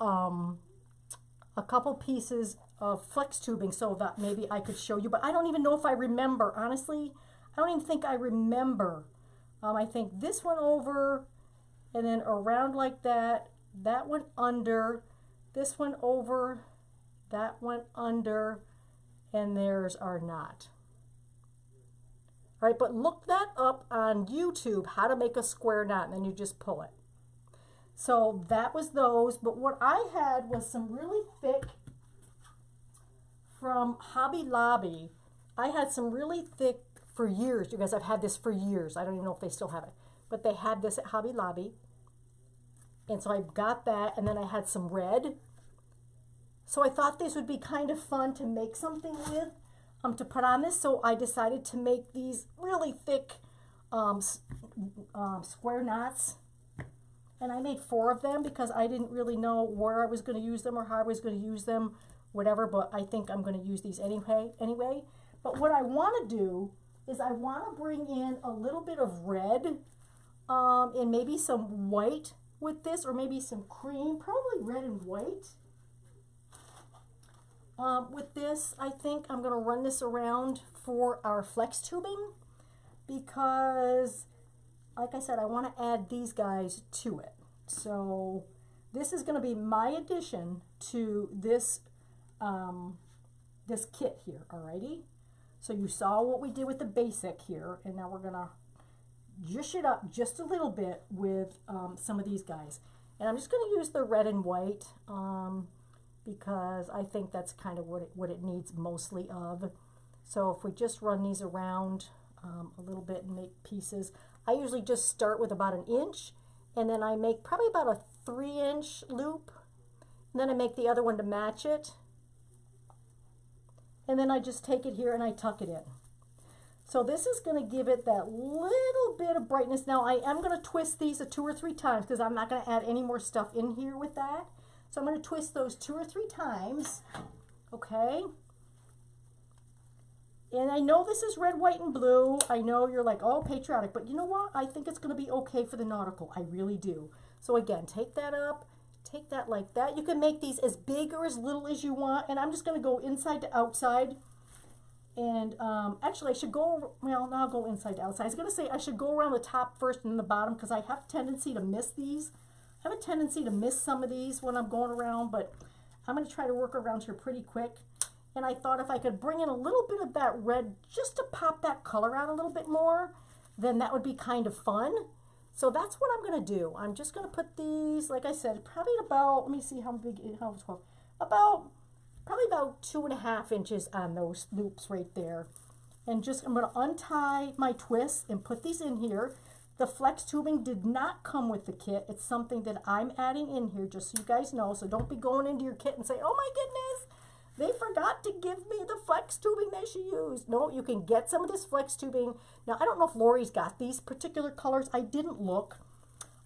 flex tubing so that maybe I could show you, but I don't even know if I remember. Honestly, I don't even think I remember. I think this went over and then around like that. That went under, this went over, that went under, and there's our knot. All right, but look that up on YouTube, how to make a square knot, and then you just pull it. So that was those, but what I had was some really thick, from Hobby Lobby. I had some really thick, for years, you guys, I've had this for years. I don't even know if they still have it, but they had this at Hobby Lobby. And so I got that, and then I had some red. So I thought this would be kind of fun to make something with, to put on this. So I decided to make these really thick square knots. And I made 4 of them because I didn't really know where I was going to use them or how I was going to use them, whatever. But I think I'm going to use these anyway. But what I want to do is I want to bring in a little bit of red and maybe some white with this, or maybe some cream, probably red and white. With this, I think I'm going to run this around for our flex tubing because, like I said, I want to add these guys to it. So this is going to be my addition to this this kit here. Alrighty. So you saw what we did with the basic here, and now we're going to zhuzh it up just a little bit with some of these guys. And I'm just going to use the red and white because I think that's kind of what it needs mostly of. So if we just run these around a little bit and make pieces, I usually just start with about 1 inch, and then I make probably about a 3-inch loop, and then I make the other one to match it, and then I just take it here and I tuck it in. So this is going to give it that little bit of brightness. Now I am going to twist these 2 or 3 times because I'm not going to add any more stuff in here with that. So I'm going to twist those 2 or 3 times. Okay. And I know this is red, white, and blue. I know you're like, oh, patriotic. But you know what? I think it's going to be okay for the nautical. I really do. So again, take that up. Take that like that. You can make these as big or as little as you want. And I'm just going to go inside to outside. And actually, I should go, well, now I'll go inside to outside. I was going to say I should go around the top first and then the bottom because I have a tendency to miss these. I have a tendency to miss some of these when I'm going around, but I'm going to try to work around here pretty quick. And I thought if I could bring in a little bit of that red just to pop that color out a little bit more, then that would be kind of fun. So that's what I'm going to do. I'm just going to put these, like I said, probably about, let me see how big, how 12, probably about 2.5 inches on those loops right there. And just, I'm going to untie my twists and put these in here. The flex tubing did not come with the kit. It's something that I'm adding in here just so you guys know. So don't be going into your kit and say, oh my goodness, they forgot to give me the flex tubing that she used. No, you can get some of this flex tubing. Now, I don't know if Lori's got these particular colors. I didn't look.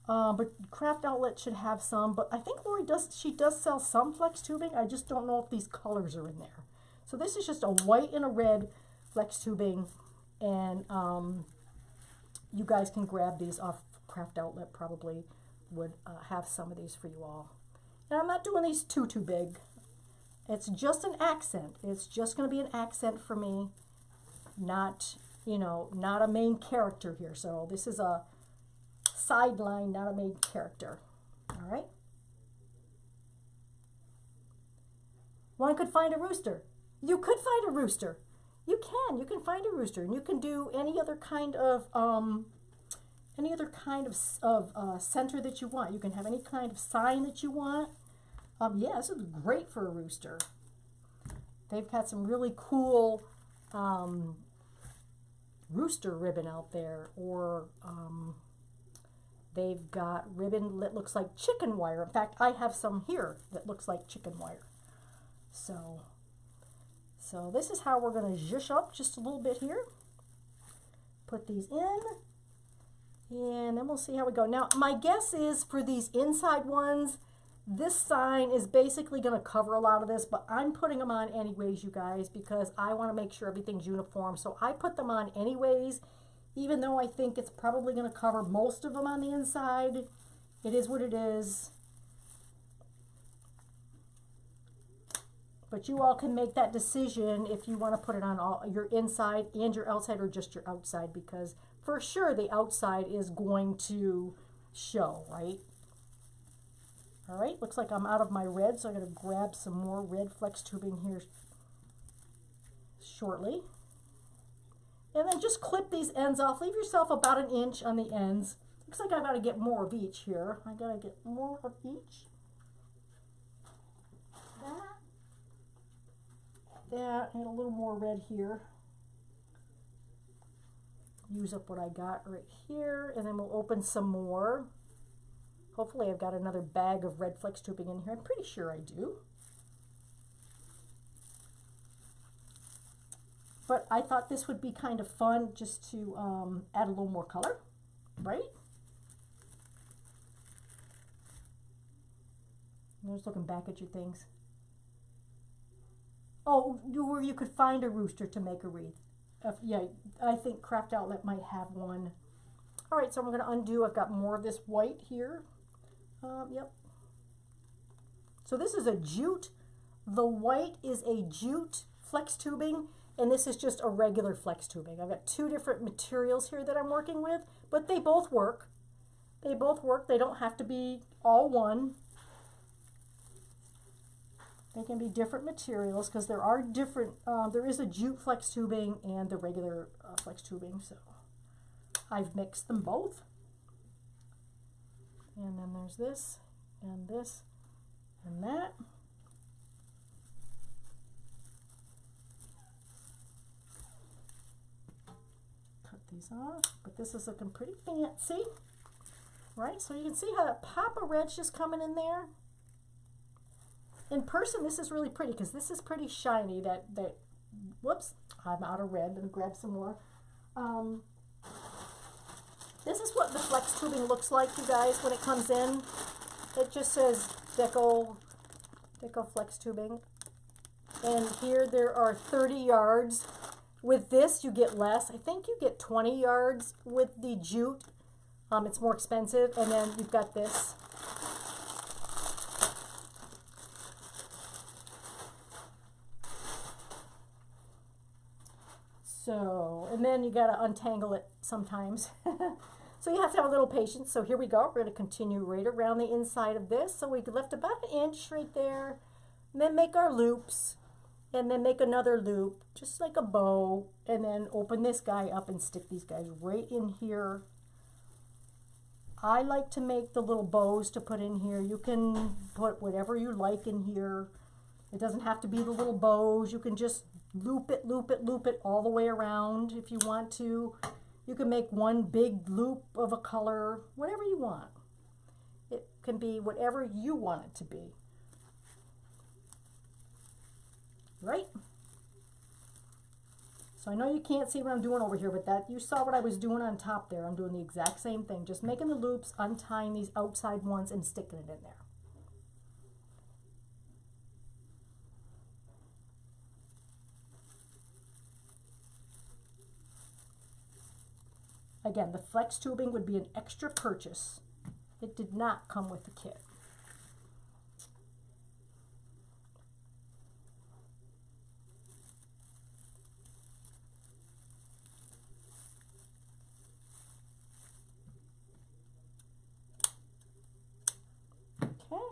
But Craft Outlet should have some. But I think Lori does, she does sell some flex tubing. I just don't know if these colors are in there. So this is just a white and a red flex tubing. And you guys can grab these off Craft Outlet. Probably would have some of these for you all. And I'm not doing these too big. It's just an accent. It's just going to be an accent for me. Not, you know, not a main character here. So this is a sideline, not a main character. All right. One could find a rooster. You could find a rooster. You can find a rooster, and you can do any other kind of center that you want. You can have any kind of sign that you want. Yeah, this is great for a rooster. They've got some really cool rooster ribbon out there, or They've got ribbon that looks like chicken wire. In fact, I have some here that looks like chicken wire. So this is how we're going to zhuzh up just a little bit here. Put these in, and then we'll see how we go. Now, my guess is for these inside ones, this sign is basically going to cover a lot of this, but I'm putting them on anyways, you guys, because I want to make sure everything's uniform. So I put them on anyways, even though I think it's probably going to cover most of them on the inside. It is what it is. But you all can make that decision if you want to put it on all your inside and your outside, or just your outside, because for sure the outside is going to show, right? All right, looks like I'm out of my red, so I'm going to grab some more red flex tubing here shortly. And then just clip these ends off. Leave yourself about 1 inch on the ends. Looks like I've got to get more of each here. I got to get more of each. That, and a little more red here. Use up what I got right here, and then we'll open some more. Hopefully I've got another bag of red flex tubing in here. I'm pretty sure I do. But I thought this would be kind of fun just to add a little more color, right? I'm just looking back at your things. Oh, where you could find a rooster to make a wreath. Yeah, I think Craft Outlet might have one. All right, so I'm going to undo. I've got more of this white here. Yep. So this is a jute. The white is a jute flex tubing, and this is just a regular flex tubing. I've got 2 different materials here that I'm working with, but they both work. They both work. They don't have to be all one. They can be different materials because there are different, there is a jute flex tubing and the regular flex tubing, so I've mixed them both. And then there's this and this and that. Cut these off, but this is looking pretty fancy, right? So you can see how that pop of red's just coming in there. In person, this is really pretty because this is pretty shiny. Whoops, I'm out of red. Let me grab some more. This is what the flex tubing looks like, you guys, when it comes in. It just says Deco flex tubing. And here there are 30 yards. With this, you get less. I think you get 20 yards with the jute. It's more expensive. And then you've got this. So, and then you got to untangle it sometimes. So you have to have a little patience. So here we go. We're going to continue right around the inside of this. So we left about 1 inch right there. And then make our loops. And then make another loop, just like a bow. And then open this guy up and stick these guys right in here. I like to make the little bows to put in here. You can put whatever you like in here. It doesn't have to be the little bows. You can just loop it, loop it, loop it all the way around if you want to. You can make one big loop of a color, whatever you want. It can be whatever you want it to be. Right? So I know you can't see what I'm doing over here, but that you saw what I was doing on top there. I'm doing the exact same thing, just making the loops, untying these outside ones and sticking it in there. Again, the flex tubing would be an extra purchase. It did not come with the kit. Okay.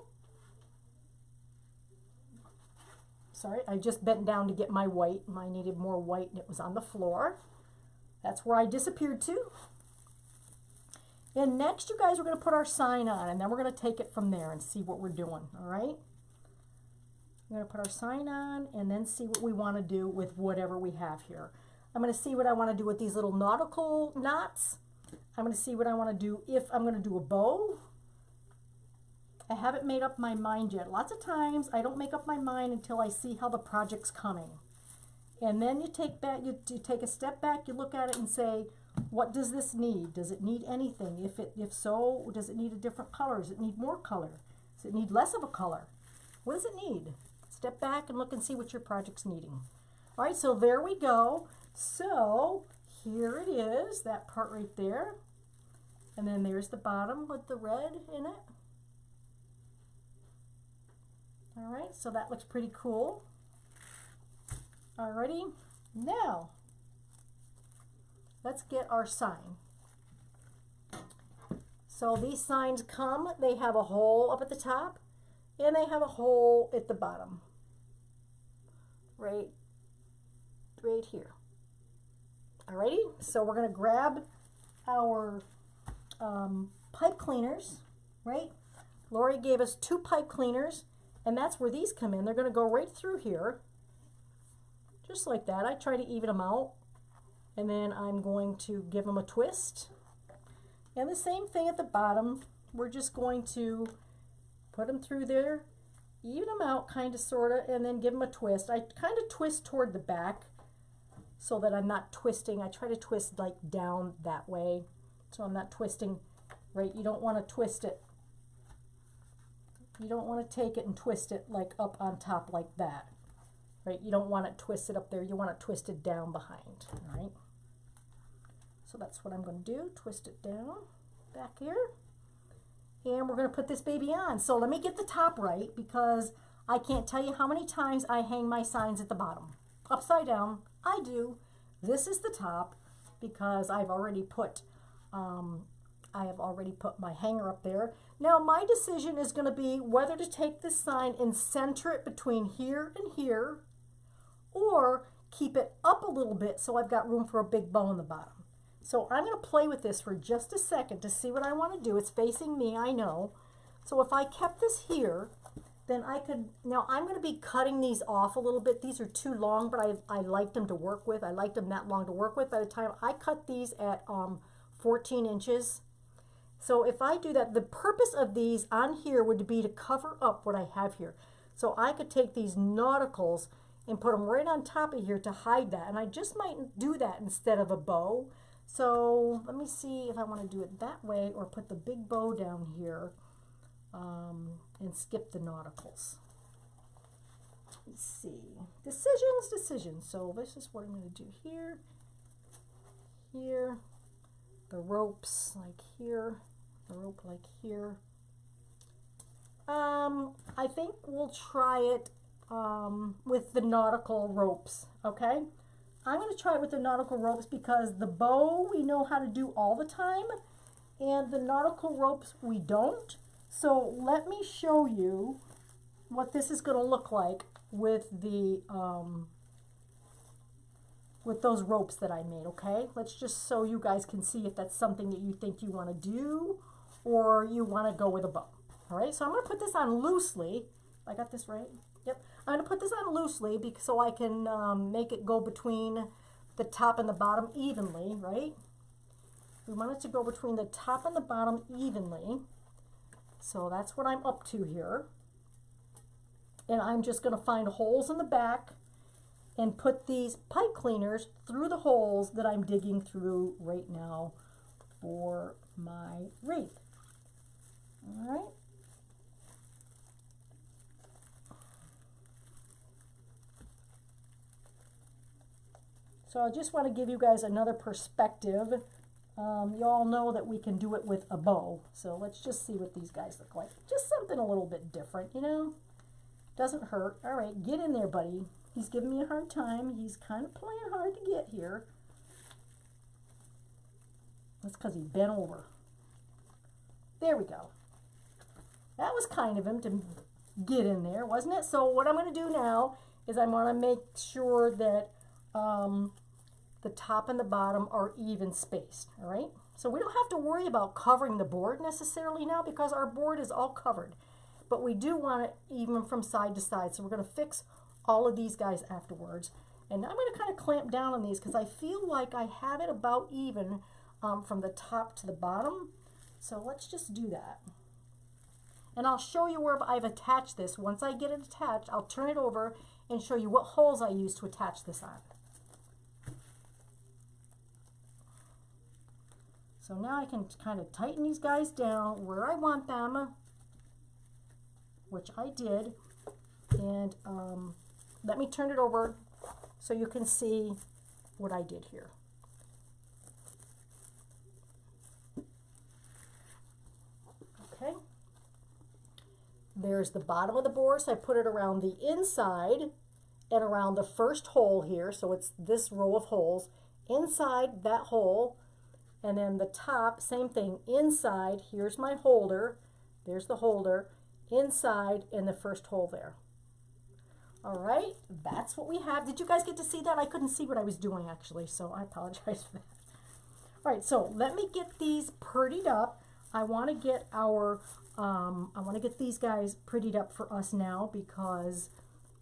Sorry, I just bent down to get my white. I needed more white and it was on the floor. That's where I disappeared to. And next, you guys, we're going to put our sign on, and then we're going to take it from there and see what we're doing, all right? We're going to put our sign on and then see what we want to do with whatever we have here. I'm going to see what I want to do with these little nautical knots. I'm going to see what I want to do. If I'm going to do a bow, I haven't made up my mind yet. Lots of times I don't make up my mind until I see how the project's coming. And then you take a step back, you look at it and say, what does this need? Does it need anything? If so, does it need a different color? Does it need more color? Does it need less of a color? What does it need? Step back and look and see what your project's needing. All right, so there we go. So here it is, that part right there. And then there's the bottom with the red in it. All right, so that looks pretty cool. Alrighty, now let's get our sign. So these signs come, they have a hole up at the top and they have a hole at the bottom. Right here. Alrighty, so we're going to grab our pipe cleaners, right? Lori gave us 2 pipe cleaners, and that's where these come in. They're going to go right through here, just like that. I try to even them out, and then I'm going to give them a twist. And the same thing at the bottom. We're just going to put them through there, even them out, kind of, sort of, and then give them a twist. I kind of twist toward the back so that I'm not twisting. I try to twist like down that way, so I'm not twisting, right? You don't want to twist it. You don't want to take it and twist it like up on top like that, right? You don't want it twisted up there. You want it twisted down behind, all right? So that's what I'm going to do, twist it down back here. And we're going to put this baby on. So let me get the top right, because I can't tell you how many times I hang my signs at the bottom. Upside down, I do. This is the top, because I've already put my hanger up there. Now my decision is going to be whether to take this sign and center it between here and here, or keep it up a little bit so I've got room for a big bow in the bottom. So I'm going to play with this for just a second to see what I want to do. It's facing me, I know. So if I kept this here, then I could, now I'm going to be cutting these off a little bit. These are too long, but I liked them to work with. I liked them that long to work with. By the time I cut these at 14 inches. So if I do that, the purpose of these on here would be to cover up what I have here. So I could take these Nauticals and put them right on top of here to hide that. And I just might do that instead of a bow. So let me see if I want to do it that way or put the big bow down here and skip the Nauticals. Let's see. Decisions. So this is what I'm going to do here. Here. The ropes like here. The rope like here. I think we'll try it with the nautical ropes, okay? I'm going to try it with the nautical ropes because the bow we know how to do all the time, and the nautical ropes we don't. So let me show you what this is going to look like with the with those ropes that I made, okay? Let's just so you guys can see if that's something that you think you want to do or you want to go with a bow. All right, so I'm going to put this on loosely. I got this right? Yep. I'm going to put this on loosely because, so I can make it go between the top and the bottom evenly, right? We want it to go between the top and the bottom evenly. So that's what I'm up to here. And I'm just going to find holes in the back and put these pipe cleaners through the holes that I'm digging through right now for my wreath. All right. So I just want to give you guys another perspective. You all know that we can do it with a bow. So let's just see what these guys look like. Just something a little bit different, you know. Doesn't hurt. All right, get in there, buddy. He's giving me a hard time. He's kind of playing hard to get here. That's because he bent over. There we go. That was kind of him to get in there, wasn't it? So what I'm going to do now is I'm going to make sure that the top and the bottom are even spaced, all right? So we don't have to worry about covering the board necessarily now because our board is all covered. But we do want it even from side to side. So we're going to fix all of these guys afterwards. And I'm going to kind of clamp down on these because I feel like I have it about even from the top to the bottom. So let's just do that. And I'll show you where I've attached this. Once I get it attached, I'll turn it over and show you what holes I use to attach this on. So now I can kind of tighten these guys down where I want them, which I did. And let me turn it over so you can see what I did here. Okay. There's the bottom of the board, so I put it around the inside and around the first hole here. So it's this row of holes inside that hole. And then the top, same thing, inside, here's my holder, there's the holder, inside in the first hole there. All right, that's what we have. Did you guys get to see that? I couldn't see what I was doing actually, so I apologize for that. All right, so let me get these prettied up. I want to get our, I want to get these guys prettied up for us now because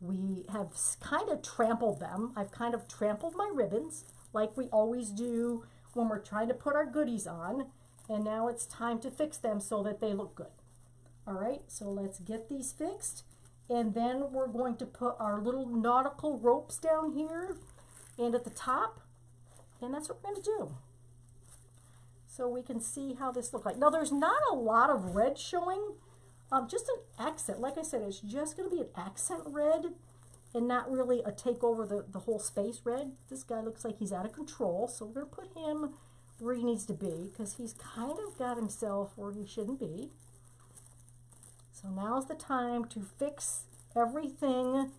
we have kind of trampled them. I've kind of trampled my ribbons like we always do when we're trying to put our goodies on, and now it's time to fix them so that they look good. All right, so let's get these fixed, and then we're going to put our little nautical ropes down here and at the top, and that's what we're going to do. So we can see how this looks like. Now there's not a lot of red showing, just an accent. Like I said, it's just going to be an accent red and not really a take over the whole space red. This guy looks like he's out of control, so we're going to put him where he needs to be because he's kind of got himself where he shouldn't be. So now's the time to fix everything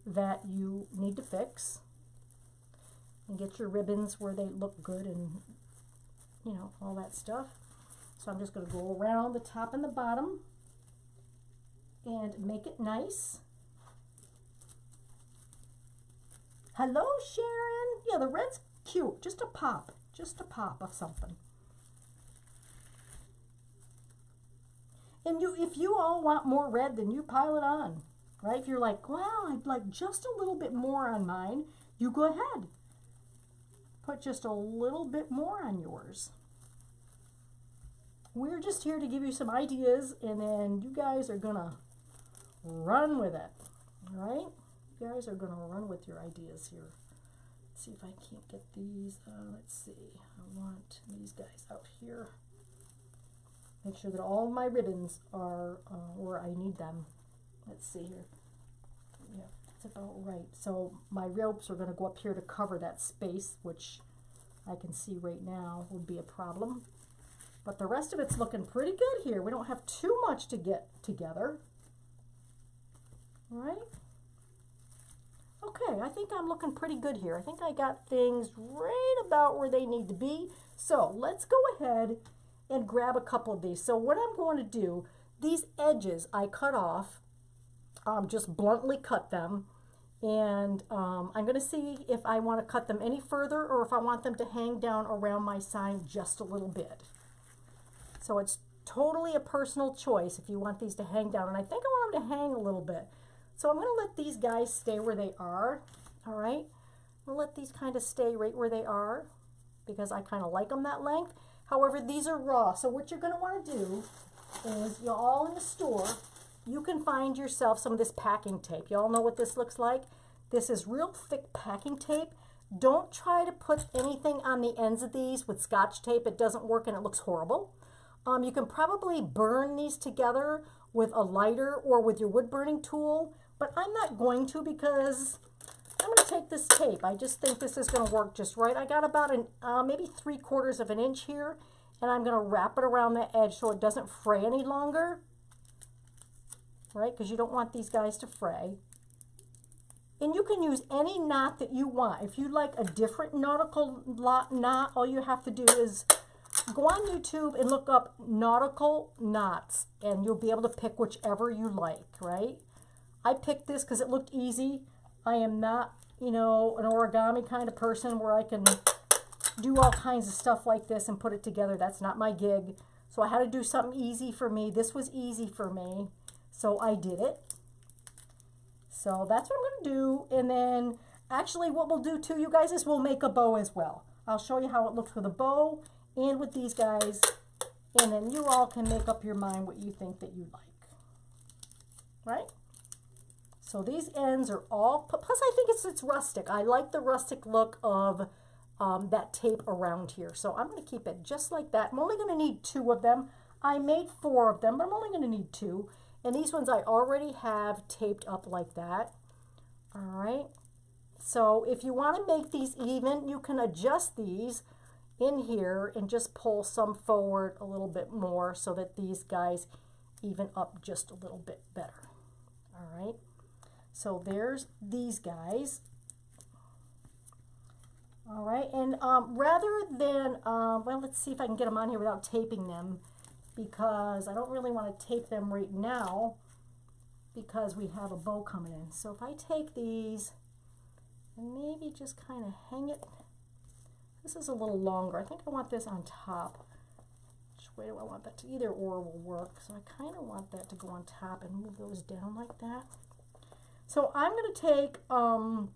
that you need to fix and get your ribbons where they look good and, you know, all that stuff. So I'm just going to go around the top and the bottom and make it nice. Hello, Sharon. Yeah, the red's cute. Just a pop of something. And if you all want more red, then you pile it on, right? If you're like, well, I'd like just a little bit more on mine, you go ahead. Put just a little bit more on yours. We're just here to give you some ideas, and then you guys are gonna run with it, all right? You guys are going to run with your ideas here. Let's see if I can't get these. Let's see. I want these guys out here. Make sure that all my ribbons are where I need them. Let's see here. Yeah, that's about right. So my ropes are going to go up here to cover that space, which I can see right now would be a problem. But the rest of it's looking pretty good here. We don't have too much to get together. All right? Okay, I think I'm looking pretty good here. I think I got things right about where they need to be. So let's go ahead and grab a couple of these. So what I'm going to do, these edges I cut off, just bluntly cut them. And I'm going to see if I want to cut them any further or if I want them to hang down around my sign just a little bit. So it's totally a personal choice if you want these to hang down. And I think I want them to hang a little bit. So I'm going to let these guys stay where they are, all right? I'm going to let these kind of stay right where they are because I kind of like them that length. However, these are raw. So what you're going to want to do is, you're all in the store, you can find yourself some of this packing tape. You all know what this looks like? This is real thick packing tape. Don't try to put anything on the ends of these with Scotch tape. It doesn't work and it looks horrible. You can probably burn these together with a lighter or with your wood burning tool. But I'm not going to because I'm going to take this tape. I just think this is going to work just right. I got about maybe 3/4 of an inch here, and I'm going to wrap it around the edge so it doesn't fray any longer, right? Because you don't want these guys to fray. And you can use any knot that you want. If you like a different nautical knot, all you have to do is go on YouTube and look up nautical knots, and you'll be able to pick whichever you like, right? I picked this because it looked easy. I am not, you know, an origami kind of person where I can do all kinds of stuff like this and put it together. That's not my gig. So I had to do something easy for me. This was easy for me, so I did it. So that's what I'm going to do. And then actually what we'll do too, you guys, is we'll make a bow as well. I'll show you how it looks with a bow, and with these guys, and then you all can make up your mind what you think that you like, right? So these ends are all, plus I think it's rustic. I like the rustic look of that tape around here. So I'm going to keep it just like that. I'm only going to need 2 of them. I made 4 of them, but I'm only going to need 2. And these ones I already have taped up like that. All right. So if you want to make these even, you can adjust these in here and just pull some forward a little bit more so that these guys even up just a little bit better. All right. So there's these guys. All right. And rather than, well, let's see if I can get them on here without taping them, because I don't really want to tape them right now because we have a bow coming in. So if I take these and maybe just kind of hang it, this is a little longer. I think I want this on top. Which way do I want that to? Either or will work. So I kind of want that to go on top and move those down like that. So I'm going to take a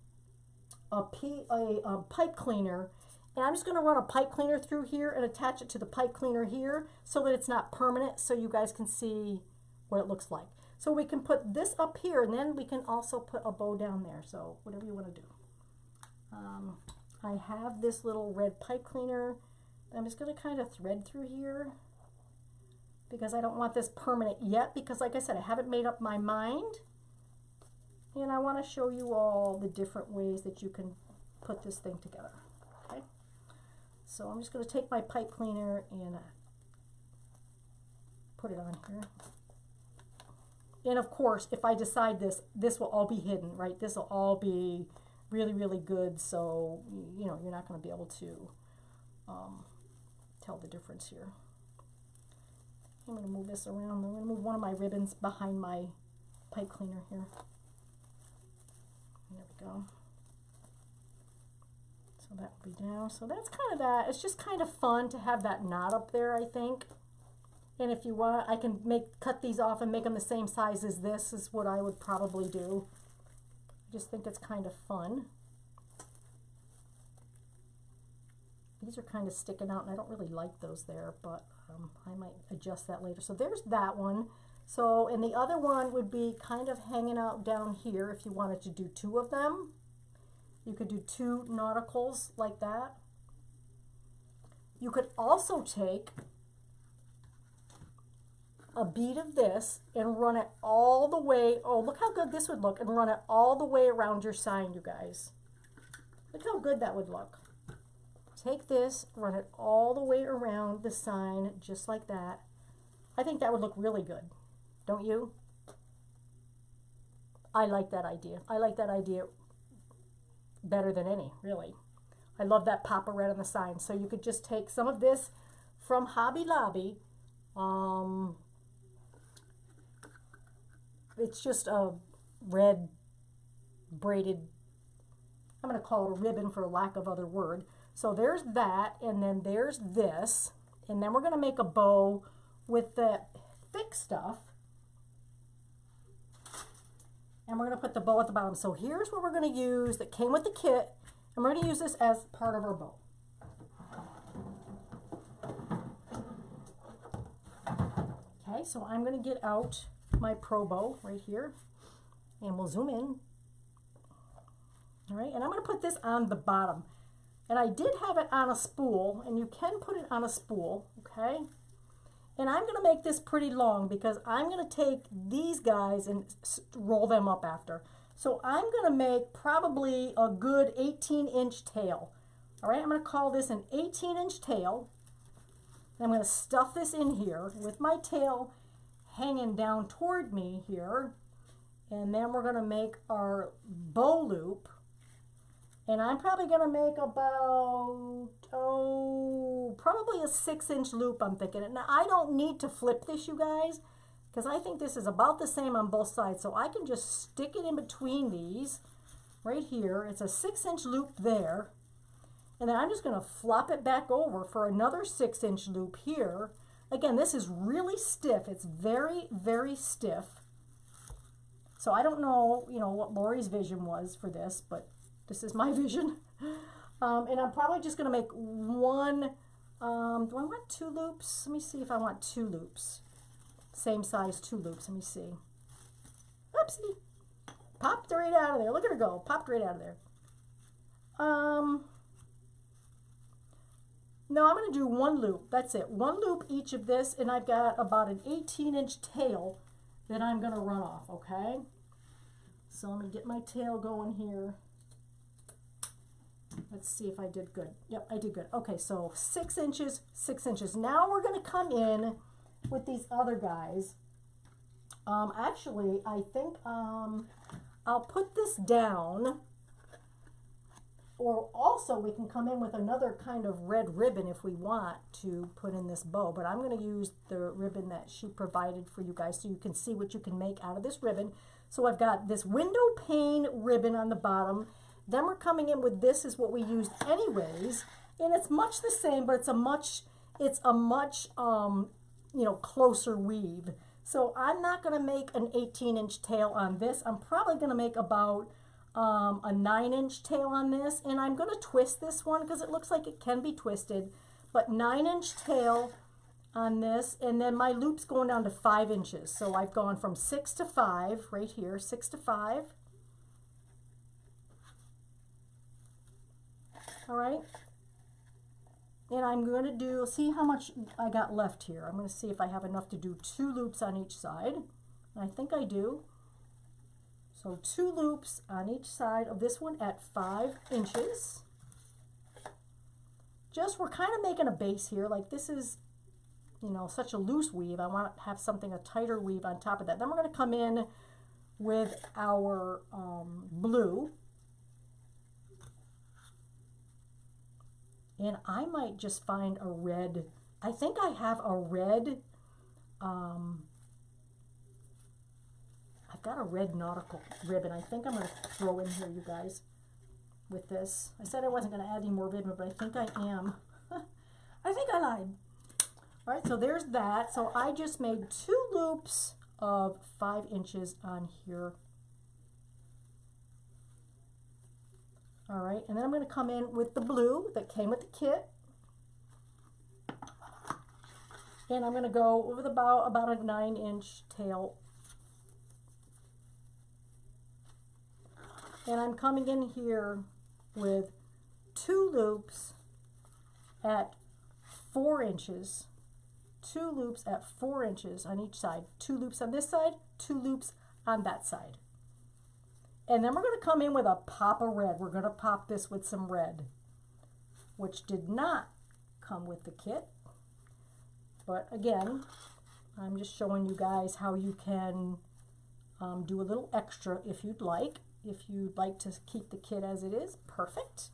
pipe cleaner, and I'm just going to run a pipe cleaner through here and attach it to the pipe cleaner here so that it's not permanent, so you guys can see what it looks like. So we can put this up here, and then we can also put a bow down there, so whatever you want to do. I have this little red pipe cleaner. I'm just going to kind of thread through here because I don't want this permanent yet, because like I said, I haven't made up my mind. And I want to show you all the different ways that you can put this thing together. Okay, so I'm just going to take my pipe cleaner and put it on here. And of course, if I decide this will all be hidden, right? This will all be really, really good. So, you know, you're not going to be able to tell the difference here. I'm going to move this around. I'm going to move one of my ribbons behind my pipe cleaner here. There we go. So that will be down. So that's kind of that. It's just kind of fun to have that knot up there, I think. And if you want, I can cut these off and make them the same size as this is what I would probably do. I just think it's kind of fun. These are kind of sticking out, and I don't really like those there, but I might adjust that later. So there's that one. So, and the other one would be kind of hanging out down here if you wanted to do 2 of them. You could do 2 nauticals like that. You could also take a bead of this and run it all the way, oh, look how good this would look, and run it all the way around your sign, you guys. Look how good that would look. Take this, run it all the way around the sign, just like that. I think that would look really good. Don't you? I like that idea. I like that idea better than any, really. I love that pop of red on the sign. So you could just take some of this from Hobby Lobby. It's just a red braided, I'm going to call it a ribbon for lack of other word. So there's that, and then there's this. And then we're going to make a bow with the thick stuff. And we're going to put the bow at the bottom. So here's what we're going to use that came with the kit. And we're going to use this as part of our bow. Okay, so I'm going to get out my Pro Bow right here. And we'll zoom in. All right, and I'm going to put this on the bottom. And I did have it on a spool, and you can put it on a spool, okay? And I'm going to make this pretty long because I'm going to take these guys and roll them up after. So I'm going to make probably a good 18-inch tail. All right, I'm going to call this an 18-inch tail. And I'm going to stuff this in here with my tail hanging down toward me here. And then we're going to make our bow loop. And I'm probably going to make about, probably a 6-inch loop, I'm thinking. Now, I don't need to flip this, you guys, because I think this is about the same on both sides. So I can just stick it in between these right here. It's a 6-inch loop there. And then I'm just going to flop it back over for another 6-inch loop here. Again, this is really stiff. It's very, very stiff. So I don't know, what Lori's vision was for this, but this is my vision. And I'm probably just going to make one Do I want 2 loops? Let me see if I want 2 loops. Same size 2 loops. Let me see. Oopsie. Popped right out of there. Look at her go. Popped right out of there. No, I'm going to do 1 loop. That's it. 1 loop each of this, and I've got about an 18-inch tail that I'm going to run off, okay? So I'm going to get my tail going here. Let's see if I did good. Yep, I did good. Okay, so 6 inches, 6 inches. Now we're going to come in with these other guys. Actually, I think I'll put this down. Or also we can come in with another kind of red ribbon if we want to put in this bow. But I'm going to use the ribbon that she provided for you guys so you can see what you can make out of this ribbon. So I've got this window pane ribbon on the bottom. Then we're coming in with this is what we used anyways. And it's much the same, but it's a much you know, closer weave. So I'm not going to make an 18-inch tail on this. I'm probably going to make about a 9-inch tail on this, and I'm going to twist this one because it looks like it can be twisted, but 9-inch tail on this, and then my loop's going down to 5 inches. So I've gone from 6 to 5 right here, 6 to 5. All right, and I'm going to do, see how much I got left here. I'm going to see if I have enough to do 2 loops on each side. And I think I do. So 2 loops on each side of this one at 5 inches. Just, we're kind of making a base here. Like this is, you know, such a loose weave. I want to have something, a tighter weave on top of that. Then we're going to come in with our blue. And I might just find a red. I think I have a red, I've got a red nautical ribbon. I think I'm going to throw in here, you guys, with this. I said I wasn't going to add any more ribbon, but I think I am. I think I lied. All right, so there's that. So I just made 2 loops of 5 inches on here. All right, and then I'm going to come in with the blue that came with the kit. And I'm going to go with about a 9-inch tail. And I'm coming in here with 2 loops at 4 inches. 2 loops at 4 inches on each side. 2 loops on this side, 2 loops on that side. And then we're going to come in with a pop of red. We're going to pop this with some red, which did not come with the kit. But again, I'm just showing you guys how you can do a little extra if you'd like. If you'd like to keep the kit as it is, perfect.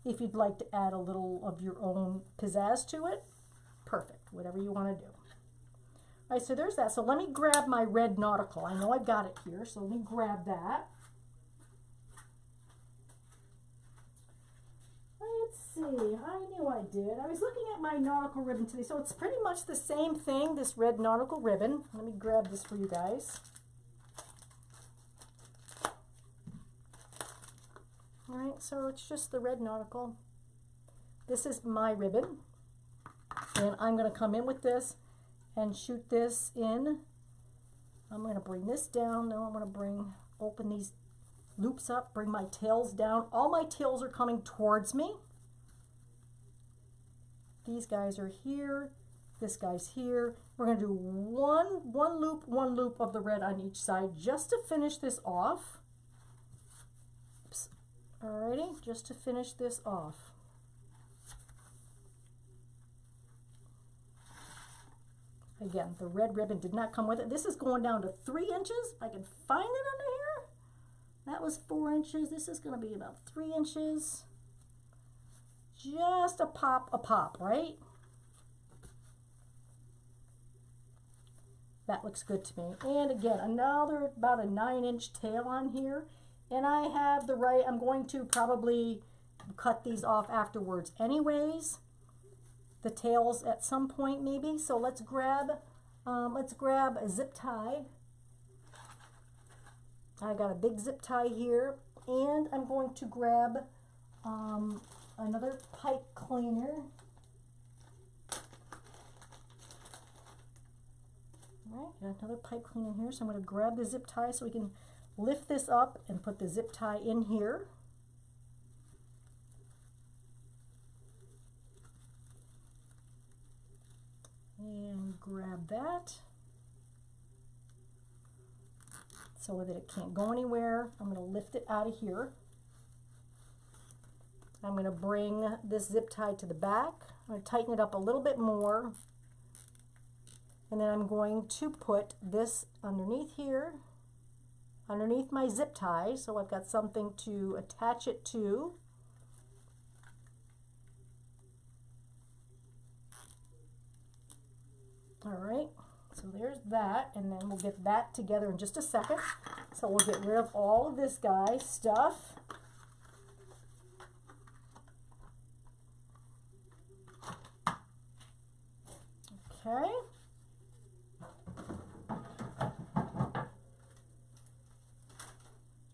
If you'd like to add a little of your own pizzazz to it, perfect. Whatever you want to do. All right, so there's that. So let me grab my red nautical. I know I've got it here, so let me grab that. Let's see, I knew I did. I was looking at my nautical ribbon today, so it's pretty much the same thing, this red nautical ribbon. Let me grab this for you guys. All right, so it's just the red nautical. This is my ribbon, and I'm going to come in with this and shoot this in. I'm going to bring this down. Now I'm going to open these loops up, bring my tails down. All my tails are coming towards me. These guys are here. This guy's here. We're going to do one loop of the red on each side just to finish this off. Oops. Alrighty, just to finish this off. Again, the red ribbon did not come with it. This is going down to 3 inches. If I can find it under here. That was 4 inches. This is going to be about 3 inches. Just a pop, right? That looks good to me. And again, another about a 9-inch tail on here. And I have the right, I'm going to probably cut these off afterwards anyways. The tails at some point maybe. So let's grab a zip tie. I got a big zip tie here, and I'm going to grab another pipe cleaner. got another pipe cleaner here, so I'm going to grab the zip tie so we can lift this up and put the zip tie in here. And grab that so that it can't go anywhere. I'm going to lift it out of here. I'm going to bring this zip tie to the back. I'm going to tighten it up a little bit more. And then I'm going to put this underneath here, underneath my zip tie, so I've got something to attach it to. All right, so there's that, and then we'll get that together in just a second. So we'll get rid of all of this guy's stuff. Okay.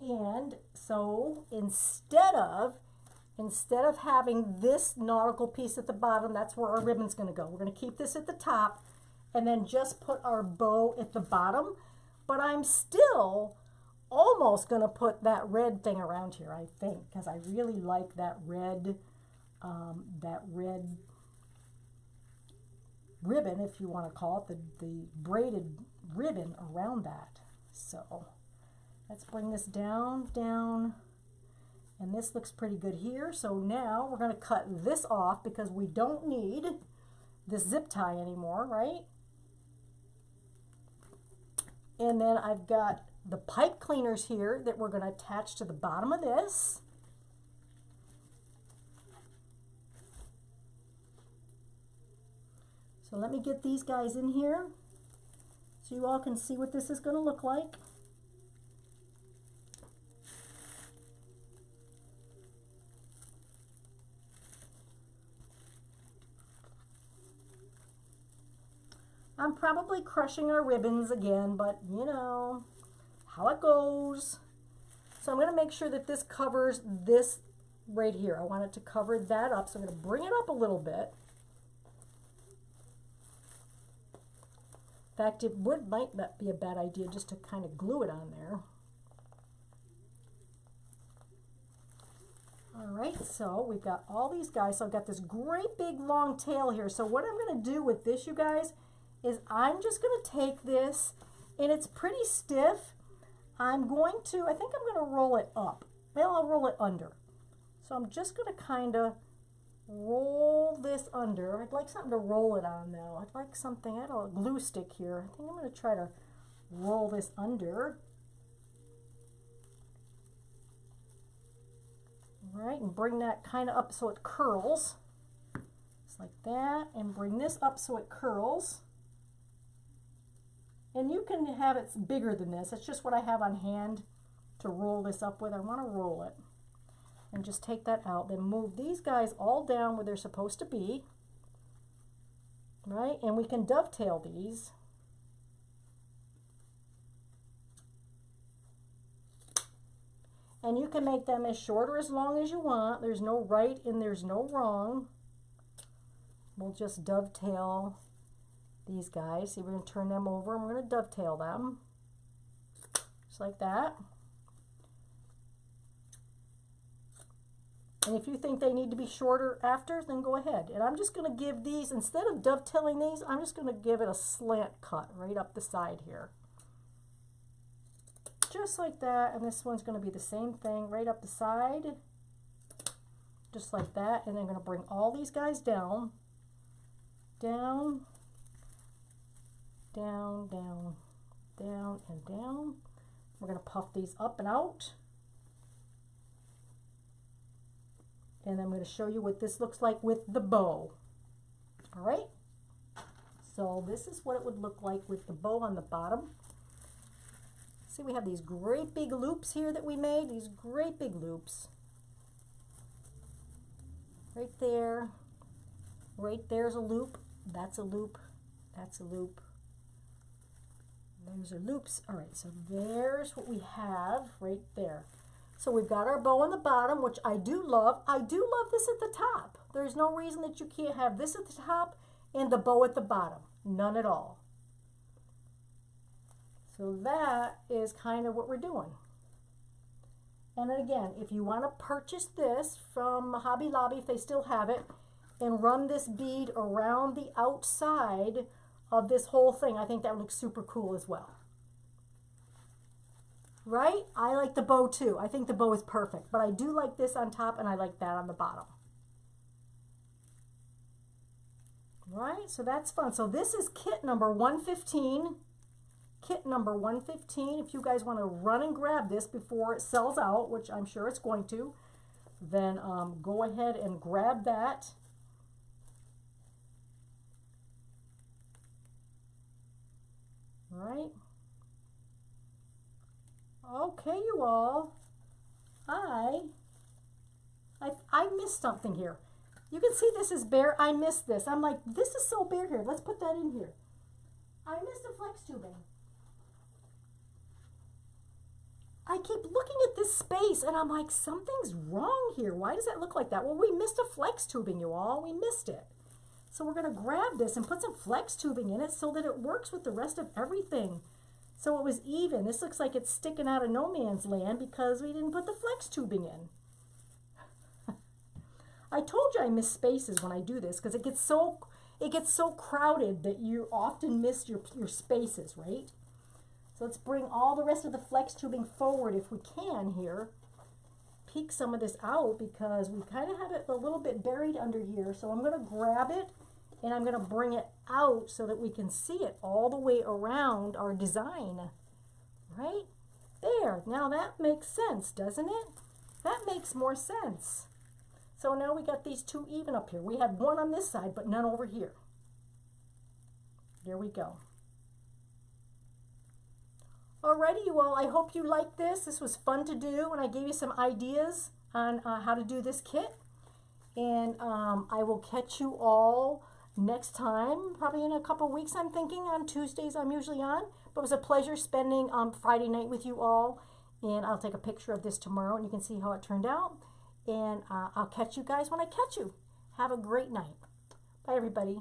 And so instead of having this nautical piece at the bottom, that's where our ribbon's going to go. We're going to keep this at the top and then just put our bow at the bottom. But I'm still almost going to put that red thing around here, I think, because I really like that red ribbon, if you want to call it, the braided ribbon around that. So let's bring this down, and this looks pretty good here. So now we're going to cut this off because we don't need this zip tie anymore, right? And then I've got the pipe cleaners here that we're going to attach to the bottom of this. So let me get these guys in here so you all can see what this is going to look like. I'm probably crushing our ribbons again, but you know how it goes. So I'm going to make sure that this covers this right here. I want it to cover that up, so I'm going to bring it up a little bit. In fact, it might not be a bad idea just to kind of glue it on there. All right, so we've got all these guys. So I've got this great big long tail here. So what I'm going to do with this, you guys, is I'm just going to take this, and it's pretty stiff. I think I'm going to roll it up. Well, I'll roll it under. So I'm just going to kind of roll this under. I'd like something to roll it on though. I'd like something, I have a glue stick here. I think I'm going to try to roll this under. All right, and bring that kind of up so it curls. Just like that, and bring this up so it curls. And you can have it bigger than this. It's just what I have on hand to roll this up with. I want to roll it. And just take that out. Then move these guys all down where they're supposed to be. Right? And we can dovetail these. And you can make them as short or as long as you want. There's no right and there's no wrong. We'll just dovetail these guys. See, we're going to turn them over and we're going to dovetail them. Just like that. And if you think they need to be shorter after, then go ahead. And I'm just going to give these, instead of dovetailing these, I'm just going to give it a slant cut right up the side here. Just like that. And this one's going to be the same thing right up the side. Just like that. And then I'm going to bring all these guys down. Down. Down, down, down, and down. We're going to puff these up and out. And I'm going to show you what this looks like with the bow. All right. So this is what it would look like with the bow on the bottom. See, we have these great big loops here that we made. These great big loops. Right there. Right there's a loop. That's a loop. That's a loop. Those are loops. All right, so there's what we have right there. So we've got our bow on the bottom, which I do love. I do love this at the top. There's no reason that you can't have this at the top and the bow at the bottom. None at all. So that is kind of what we're doing. And then again, if you want to purchase this from Hobby Lobby, if they still have it, and run this bead around the outside of this whole thing, I think that looks super cool as well. Right? I like the bow too. I think the bow is perfect, but I do like this on top and I like that on the bottom. Right? So that's fun. So this is kit number 115. Kit number 115. If you guys want to run and grab this before it sells out, which I'm sure it's going to, then go ahead and grab that. Right? Okay, you all. I missed something here. You can see this is bare. I missed this. I'm like, this is so bare here. Let's put that in here. I missed the flex tubing. I keep looking at this space and I'm like, something's wrong here. Why does that look like that? Well, we missed a flex tubing, you all. We missed it. So we're going to grab this and put some flex tubing in it so that it works with the rest of everything. So it was even. This looks like it's sticking out of no man's land because we didn't put the flex tubing in. I told you I miss spaces when I do this because it gets so crowded that you often miss your spaces, right? So let's bring all the rest of the flex tubing forward if we can here. Peek some of this out because we kind of have it a little bit buried under here. So I'm going to grab it and I'm going to bring it out so that we can see it all the way around our design. Right? There. Now that makes sense, doesn't it? That makes more sense. So now we got these two even up here. We had one on this side, but none over here. There we go. Alrighty, you all, I hope you liked this. This was fun to do, and I gave you some ideas on how to do this kit. And I will catch you all next time, probably in a couple weeks, I'm thinking. On Tuesdays, I'm usually on. But it was a pleasure spending Friday night with you all. And I'll take a picture of this tomorrow, and you can see how it turned out. And I'll catch you guys when I catch you. Have a great night. Bye, everybody.